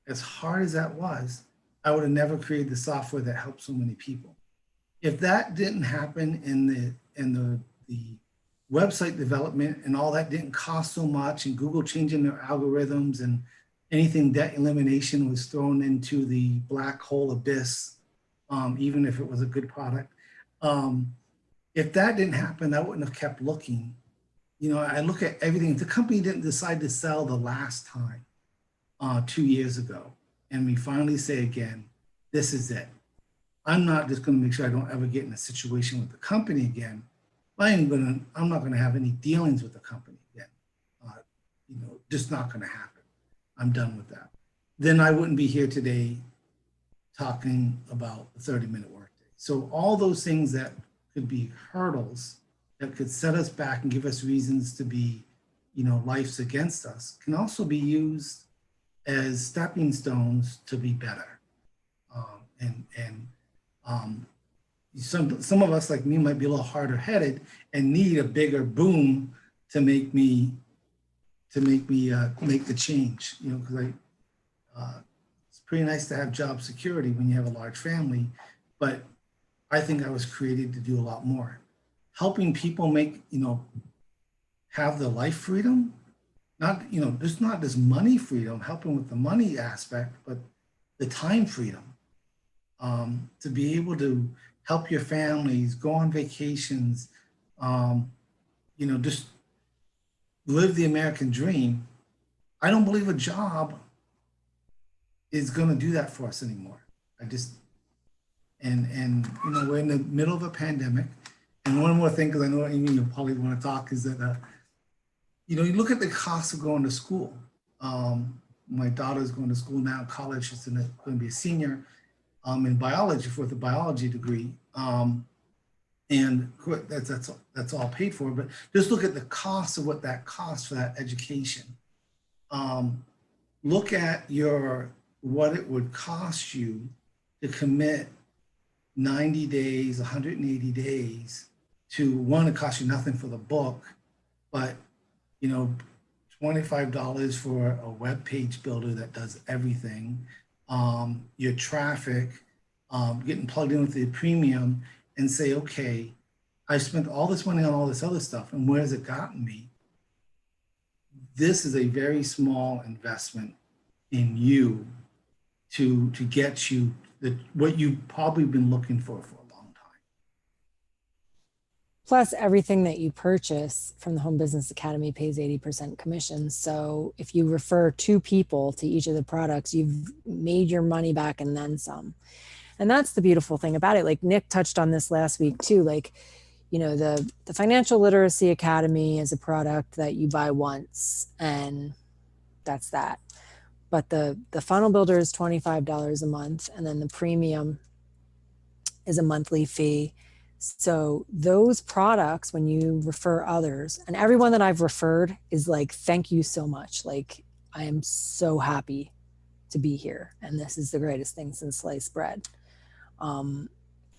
as hard as that was, I would have never created the software that helps so many people. If that didn't happen in the website development and all that didn't cost so much, and Google changing their algorithms and anything debt elimination was thrown into the black hole abyss, even if it was a good product. If that didn't happen, I wouldn't have kept looking. I look at everything. If the company didn't decide to sell the last time 2 years ago, and we finally say again, this is it. I'm not just going to make sure I don't ever get in a situation with the company again. I'm not going to have any dealings with the company again. Just not going to happen. I'm done with that. Then I wouldn't be here today talking about the 30-minute workday. So all those things that could be hurdles that could set us back and give us reasons to be, life's against us, can also be used as stepping stones to be better. Some of us like me might be a little harder headed and need a bigger boom to make me make the change, because it's pretty nice to have job security when you have a large family, but I think I was created to do a lot more. Helping people have the life freedom not, there's not this money freedom, helping with the money aspect, but the time freedom, to be able to help your families, go on vacations, just live the American dream. I don't believe a job is going to do that for us anymore. I just, and we're in the middle of a pandemic. And one more thing, because I know Amy, you probably want to talk, is that, you look at the cost of going to school. My daughter's going to school now, college. She's going to be a senior in biology for the biology degree. And that's all paid for. But just look at the cost of what that costs for that education. Look at what it would cost you to commit 90 days, 180 days to one, it costs you nothing for the book, but $25 for a web page builder that does everything, your traffic, getting plugged in with the premium, and say, okay, I spent all this money on all this other stuff, and where has it gotten me? This is a very small investment in you to get you what you've probably been looking for a long time. Plus, everything that you purchase from the Home Business Academy pays 80% commission. So if you refer 2 people to each of the products, you've made your money back and then some. And that's the beautiful thing about it. Like Nick touched on this last week too. Like, the Financial Literacy Academy is a product that you buy once and that's that. But the funnel builder is $25 a month, and then the premium is a monthly fee. So those products, when you refer others, and everyone that I've referred is like, thank you so much. Like, I am so happy to be here. And this is the greatest thing since sliced bread.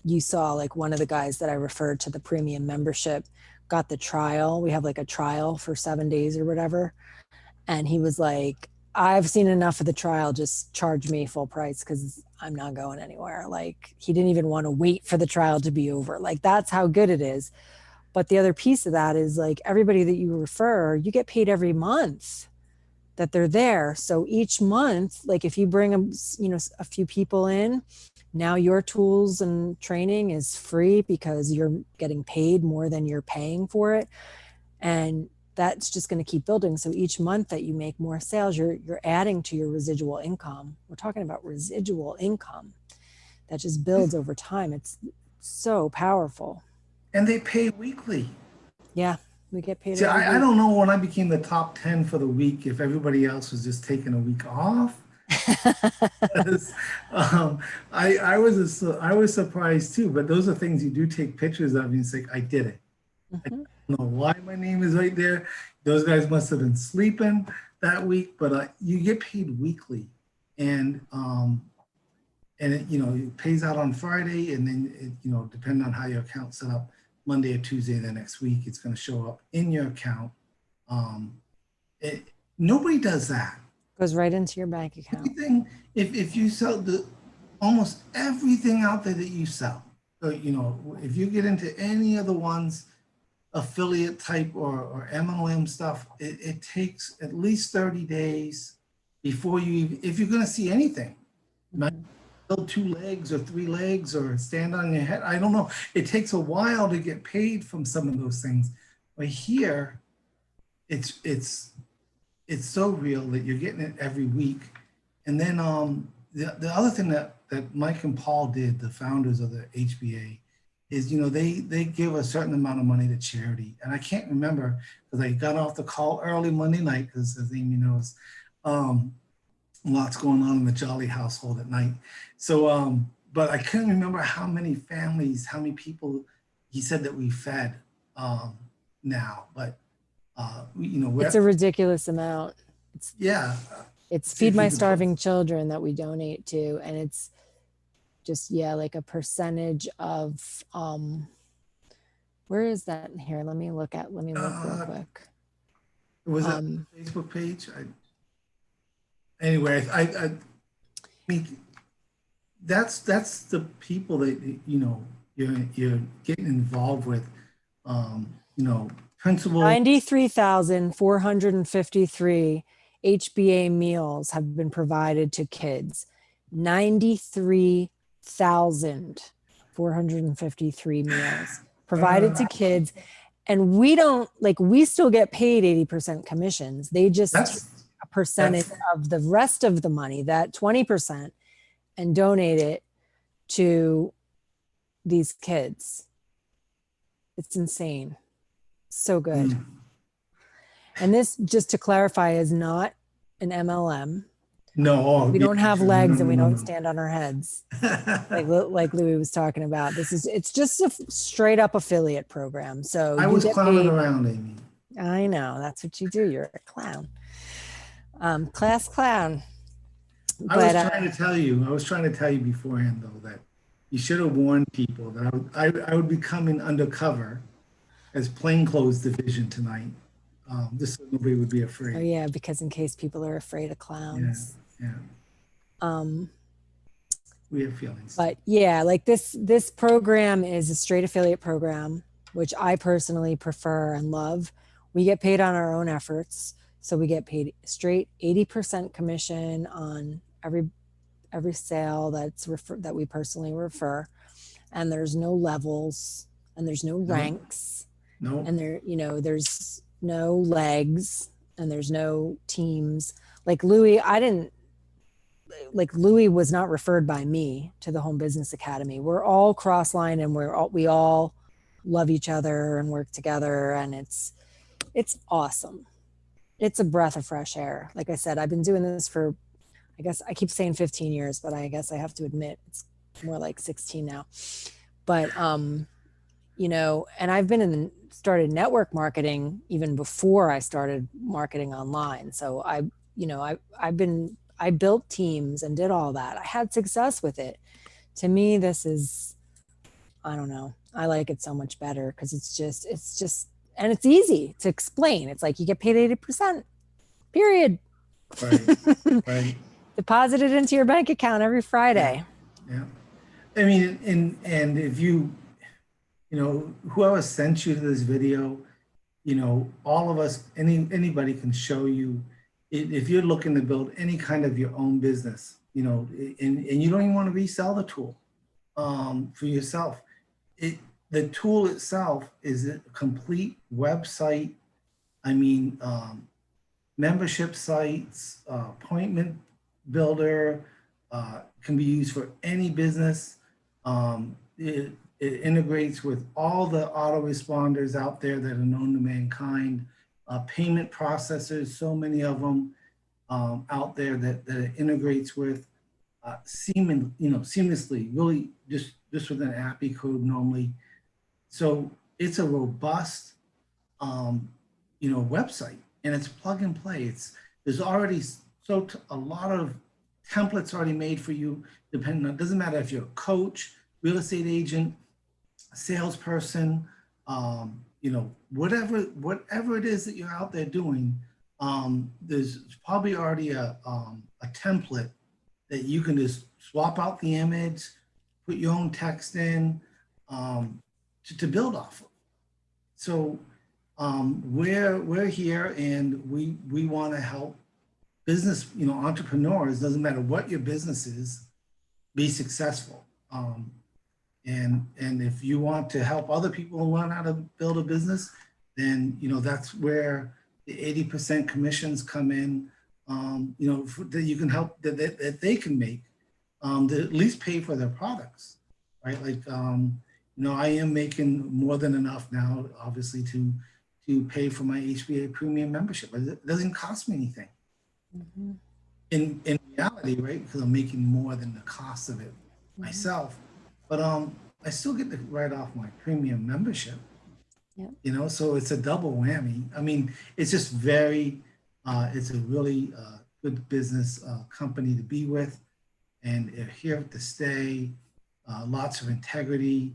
You saw like one of the guys that I referred to the premium membership got the trial. We have like a trial for 7 days or whatever. And he was like, I've seen enough of the trial, just charge me full price because I'm not going anywhere. Like, he didn't even want to wait for the trial to be over. Like, that's how good it is. But the other piece of that is like, everybody that you refer, you get paid every month that they're there. So each month, like if you bring a few people in, now your tools and training is free because you're getting paid more than you're paying for it. And that's just going to keep building. So each month that you make more sales, you're adding to your residual income. We're talking about residual income that just builds over time. It's so powerful. And they pay weekly. Yeah, we get paid. See, I don't know when I became the top 10 for the week if everybody else was just taking a week off. I was surprised too, but those are things you do take pictures of and you say, I did it. Mm-hmm. I don't know why my name is right there. Those guys must have been sleeping that week, but you get paid weekly, and it, it pays out on Friday, and then it, depending on how your account's set up, Monday or Tuesday the next week, it's going to show up in your account. Nobody does that. Goes right into your bank account. Everything, if you sell almost everything out there that you sell, if you get into any of the ones, affiliate type or MLM stuff, it takes at least 30 days before if you're going to see anything. Mm-hmm. Build 2 legs or 3 legs or stand on your head. I don't know. It takes a while to get paid from some of those things. But here, it's so real that you're getting it every week. And then the other thing that Mike and Paul did, the founders of the HBA, is they give a certain amount of money to charity. And I can't remember because I got off the call early Monday night because, as Amy knows, lots going on in the Jolley household at night. So, but I couldn't remember how many families, how many people he said that we fed now. But it's a ridiculous amount. It's Feed My Starving Children that we donate to, and it's just like a percentage of where is that in here? Let me look real quick. Was it Facebook page? Anyway, I mean, that's the people that you're getting involved with, principal. 93,453 HBA meals have been provided to kids. 93,453 meals provided to kids. And we still get paid 80% commissions. They just take a percentage of the rest of the money, that 20%, and donate it to these kids. It's insane. So good. And this, just to clarify, is not an MLM. No, we don't have legs and we don't stand on our heads like Louis was talking about. It's just a straight up affiliate program. So I was clowning around, Amy. I know, that's what you do. You're a clown, class clown. I was trying to tell you beforehand though that you should have warned people that I would be coming undercover as plainclothes division tonight. Just so nobody would be afraid. Oh yeah, because in case people are afraid of clowns. Yeah. We have feelings. But yeah, like this program is a straight affiliate program, which I personally prefer and love. We get paid on our own efforts. So we get paid straight 80% commission on every sale that we personally refer. And there's no levels and there's no ranks. No. And there's no legs and there's no teams. Like Louis was not referred by me to the Home Business Academy. We're all cross-line and we all love each other and work together, and it's awesome. It's a breath of fresh air. Like I said, I've been doing this for, I guess I keep saying 15 years, but I guess I have to admit it's more like 16 now. But and I've started network marketing even before I started marketing online. So I built teams and did all that. I had success with it. To me, this is, I don't know. I like it so much better because it's just, and it's easy to explain. It's like you get paid 80%, period. Right. Deposit it into your bank account every Friday. Yeah. I mean, and if whoever sent you to this video, all of us, anybody can show you. If you're looking to build any kind of your own business, and you don't even want to resell the tool for yourself, the tool itself is a complete website. I mean, membership sites, appointment builder, can be used for any business. It integrates with all the autoresponders out there that are known to mankind. Payment processors, so many of them out there that it integrates with seamlessly, really just with an API code normally. So it's a robust, website, and it's plug and play. There's already a lot of templates already made for you. Depending on, it doesn't matter if you're a coach, real estate agent, salesperson, whatever it is that you're out there doing, there's probably already a template that you can just swap out the image, put your own text in, to build off of. So we're here and we want to help business, entrepreneurs, doesn't matter what your business is, be successful. And if you want to help other people learn how to build a business, then that's where the 80% commissions come in. That you can help that they can make to at least pay for their products, right? Like I am making more than enough now, obviously, to pay for my HBA premium membership. It doesn't cost me anything. Mm-hmm. In reality, right? Because I'm making more than the cost of it myself. But I still get to write off my premium membership. Yeah. So it's a double whammy. I mean, it's just it's a really good business company to be with, and they're here to stay. Lots of integrity.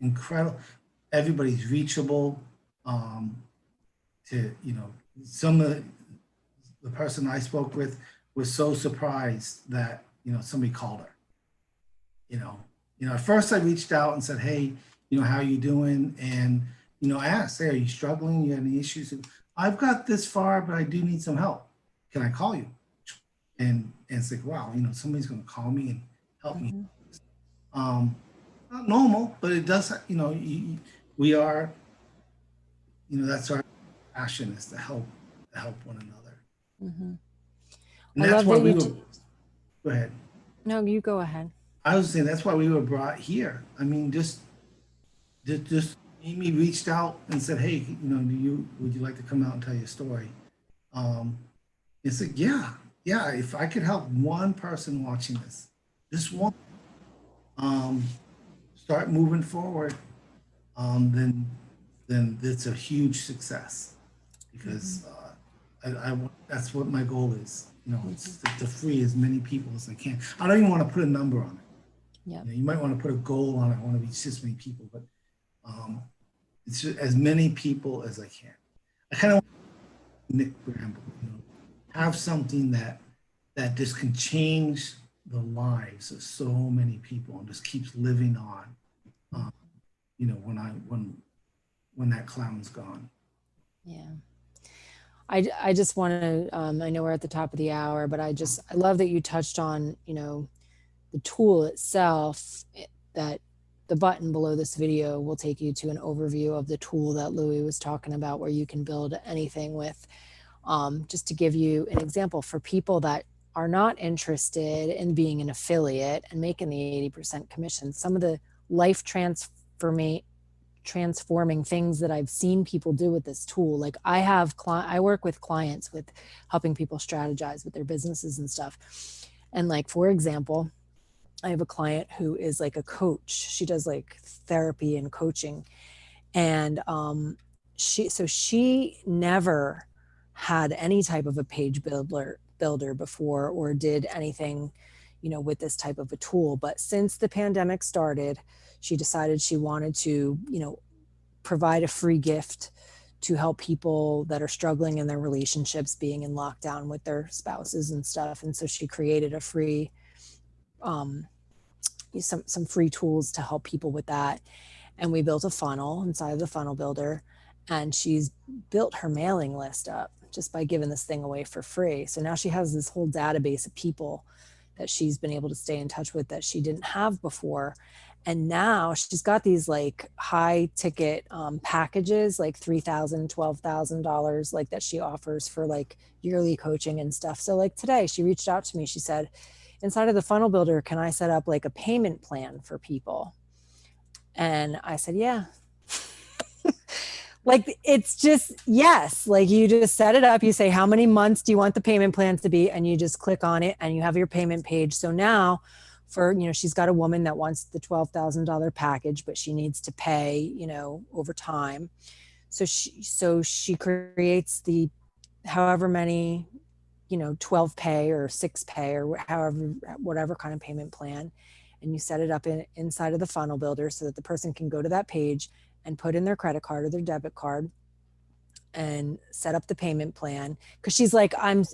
Incredible. Everybody's reachable. Some of the person I spoke with was so surprised that somebody called her. At first I reached out and said, hey, how you doing? And, I asked, hey, are you struggling? You have any issues? I've got this far, but I do need some help. Can I call you? And it's like, wow, somebody's going to call me and help me. Not normal, but it does, we are, that's our passion, is to help one another. Mm-hmm. And I that's love why that we you. were, go ahead. No, you go ahead. I was saying that's why we were brought here. I mean, just Amy reached out and said, hey, would you like to come out and tell your story? It's like, yeah, if I could help one person watching this, just one, start moving forward, then it's a huge success, because that's what my goal is. It's to free as many people as I can. I don't even want to put a number on it. Yeah. You might want to put a goal on it. I want to reach this many people, but it's just as many people as I can. I kind of want Nick Bramble, have something that just can change the lives of so many people and just keeps living on. When that clown's gone. Yeah. I just want to, I know we're at the top of the hour, but I love that you touched on, the tool itself, that the button below this video will take you to an overview of the tool that Lewy was talking about, where you can build anything with. Just to give you an example, for people that are not interested in being an affiliate and making the 80% commission, some of the life transforming things that I've seen people do with this tool. Like I work with clients with helping people strategize with their businesses and stuff. And like, for example, I have a client who is like a coach. She does like therapy and coaching. And she never had any type of a page builder before, or did anything, with this type of a tool. But since the pandemic started, she decided she wanted to, provide a free gift to help people that are struggling in their relationships, being in lockdown with their spouses and stuff. And so she created a free, some free tools to help people with that. And we built a funnel inside of the funnel builder, and she's built her mailing list up just by giving this thing away for free. So now she has this whole database of people that she's been able to stay in touch with that she didn't have before. And now she's got these like high ticket packages, like $3,000, $12,000, like that she offers for like yearly coaching and stuff. So like today she reached out to me. She said, inside of the funnel builder, can I set up like a payment plan for people? And I said, yeah. Like, it's just, yes, like you just set it up. You say, how many months do you want the payment plans to be? And you just click on it and you have your payment page. So now she's got a woman that wants the $12,000 package, but she needs to pay, over time. So she creates the however many, 12 pay or 6 pay or whatever kind of payment plan. And you set it up inside of the funnel builder so that the person can go to that page and put in their credit card or their debit card and set up the payment plan. Cause she's like, I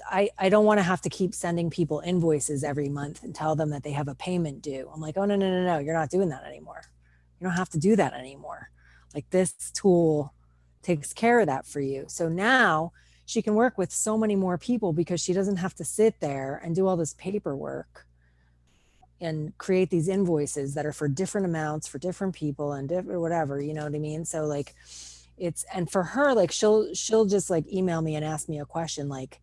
don't want to have to keep sending people invoices every month and tell them that they have a payment due. I'm like, oh, no. You're not doing that anymore. You don't have to do that anymore. Like, this tool takes care of that for you. So now she can work with so many more people because she doesn't have to sit there and do all this paperwork and create these invoices that are for different amounts for different people and different whatever, you know what I mean? So like and for her, like she'll just like email me and ask me a question like,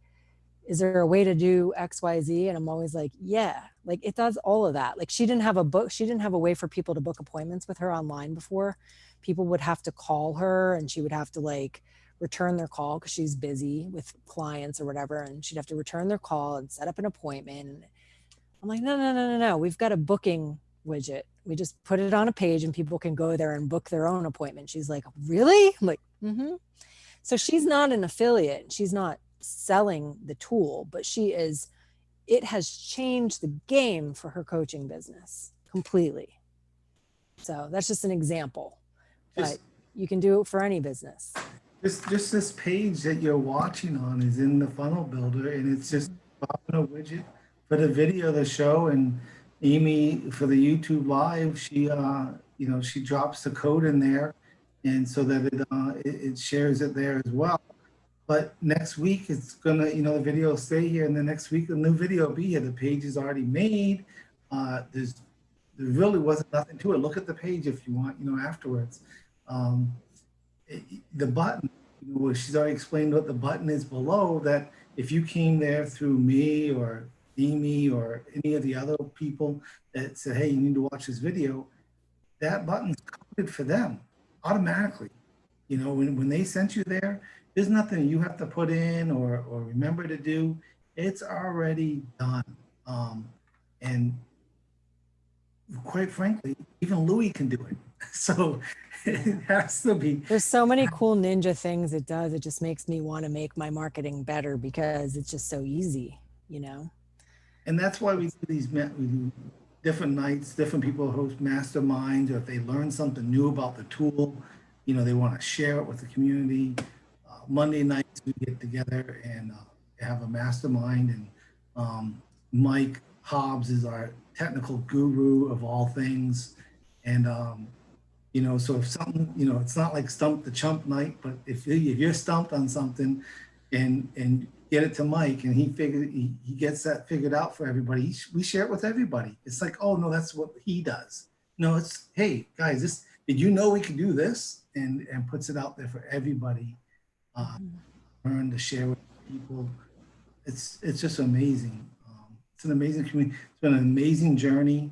is there a way to do XYZ? And I'm always like, yeah, like it does all of that. Like she didn't have a way for people to book appointments with her online before. People would have to call her and she would have to like return their call because she's busy with clients or whatever. And she'd have to return their call and set up an appointment. I'm like, no. We've got a booking widget. We just put it on a page and people can go there and book their own appointment. She's like, really? I'm like, mm-hmm. So she's not an affiliate. She's not selling the tool, but it has changed the game for her coaching business completely. So that's just an example, but you can do it for any business. Just this page that you're watching on is in the funnel builder, and it's just a widget for the video, the show, and Amy for the YouTube live. She she drops the code in there, and so that it shares it there as well. But next week it's gonna, the video will stay here, and the next week the new video will be here. The page is already made. There really wasn't nothing to it. Look at the page if you want, afterwards. Um, the button, she's already explained what the button is below, that if you came there through me or Amy or any of the other people that said, hey, you need to watch this video, that button's coded for them automatically. When they sent you there, there's nothing you have to put in or remember to do. It's already done. And quite frankly, even Louis can do it. So it has to be. There's so many cool ninja things it does. It just makes me want to make my marketing better because it's just so easy, And that's why we do different nights, different people host masterminds, or if they learn something new about the tool, they want to share it with the community. Monday nights we get together and have a mastermind, and Mike Hobbs is our technical guru of all things. And, so if something, it's not like stump the chump night, but if you're stumped on something and get it to Mike and he gets that figured out for everybody, we share it with everybody. It's like, oh no, that's what he does. No, it's, hey guys, did you know we could do this? And puts it out there for everybody. Learn to share with people. It's just amazing. It's an amazing community. It's been an amazing journey.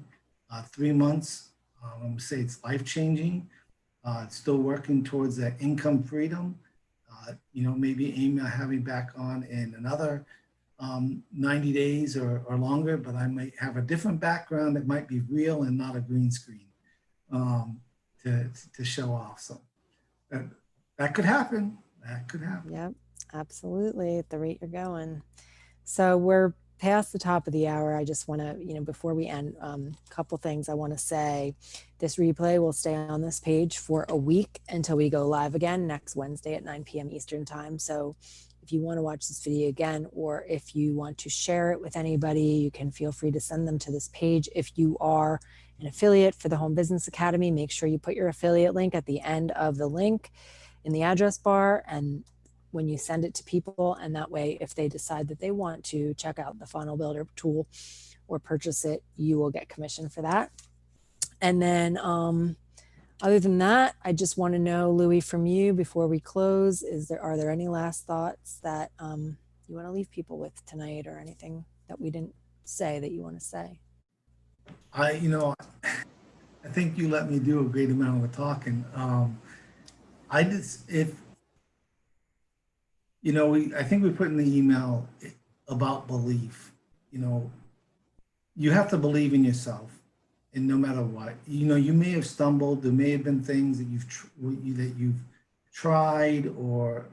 3 months. I'm gonna say it's life-changing. It's still working towards that income freedom. Maybe Amy, I'll have you back on in another 90 days or longer, but I might have a different background that might be real and not a green screen to show off. So that could happen. That could happen. Yep, absolutely. At the rate you're going. So we're past the top of the hour. I just want to, before we end, a couple things I want to say. This replay will stay on this page for a week until we go live again next Wednesday at 9 p.m. Eastern time. So if you want to watch this video again, or if you want to share it with anybody, you can feel free to send them to this page. If you are an affiliate for the Home Business Academy, make sure you put your affiliate link at the end of the link in the address bar, and when you send it to people, and that way if they decide that they want to check out the funnel builder tool or purchase it, you will get commission for that. And then other than that, I just want to know, Louis, from you before we close, are there any last thoughts that you want to leave people with tonight, or anything that we didn't say that you want to say? I think you let me do a great amount of the talking. I think we put in the email about belief. You have to believe in yourself, and no matter what, you may have stumbled. There may have been things that you've tried, or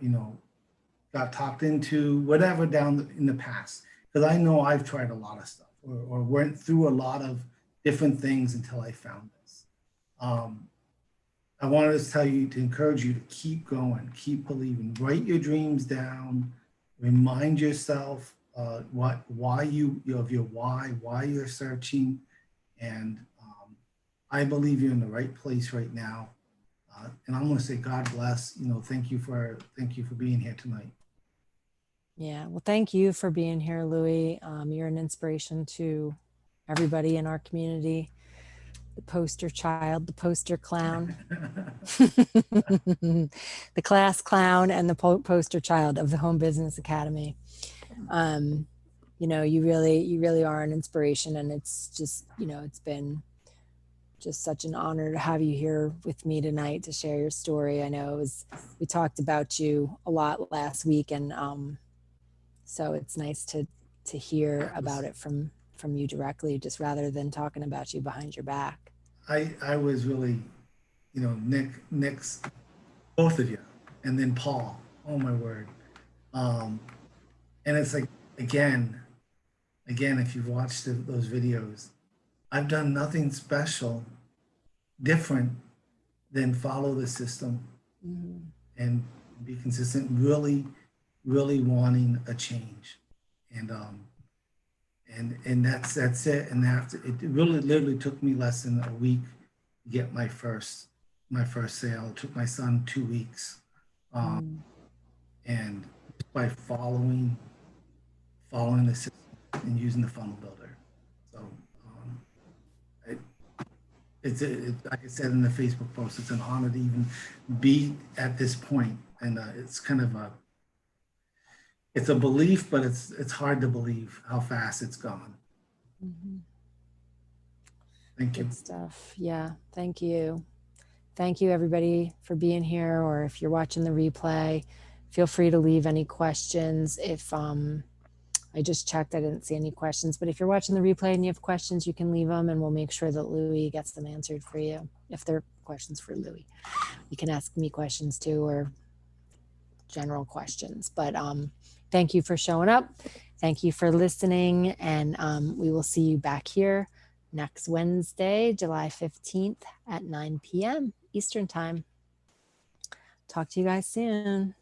got talked into, whatever in the past. Because I know I've tried a lot of stuff, or went through a lot of different things until I found this. I wanted to tell you, to encourage you to keep going, keep believing, write your dreams down, remind yourself why you're searching. And I believe you're in the right place right now. And I'm going to say, God bless, thank you for being here tonight. Yeah, well, thank you for being here, Louis. You're an inspiration to everybody in our community. The poster child, the poster clown, the class clown, and the poster child of the Home Business Academy. You really are an inspiration, and it's just, it's been just such an honor to have you here with me tonight to share your story. I know we talked about you a lot last week, and so it's nice to hear about it from you directly, just rather than talking about you behind your back. I was really, Nick's, both of you, and then Paul, oh my word. And it's like, again, if you've watched those videos, I've done nothing special, different than follow the system and be consistent, really, really wanting a change. And that's it. And after, it really literally took me less than a week, get my first sale. It took my son 2 weeks. And by following the system and using the funnel builder. So like I said in the Facebook post, it's an honor to even be at this point. And it's kind of it's a belief, but it's hard to believe how fast it's gone. Thank you. Good stuff. Yeah. Thank you. Thank you everybody for being here, or if you're watching the replay, feel free to leave any questions. If I just checked, I didn't see any questions, but if you're watching the replay and you have questions, you can leave them and we'll make sure that Louie gets them answered for you. If they're questions for Louie, you can ask me questions too, or general questions, but thank you for showing up. Thank you for listening. And we will see you back here next Wednesday, July 15th at 9 p.m. Eastern time. Talk to you guys soon.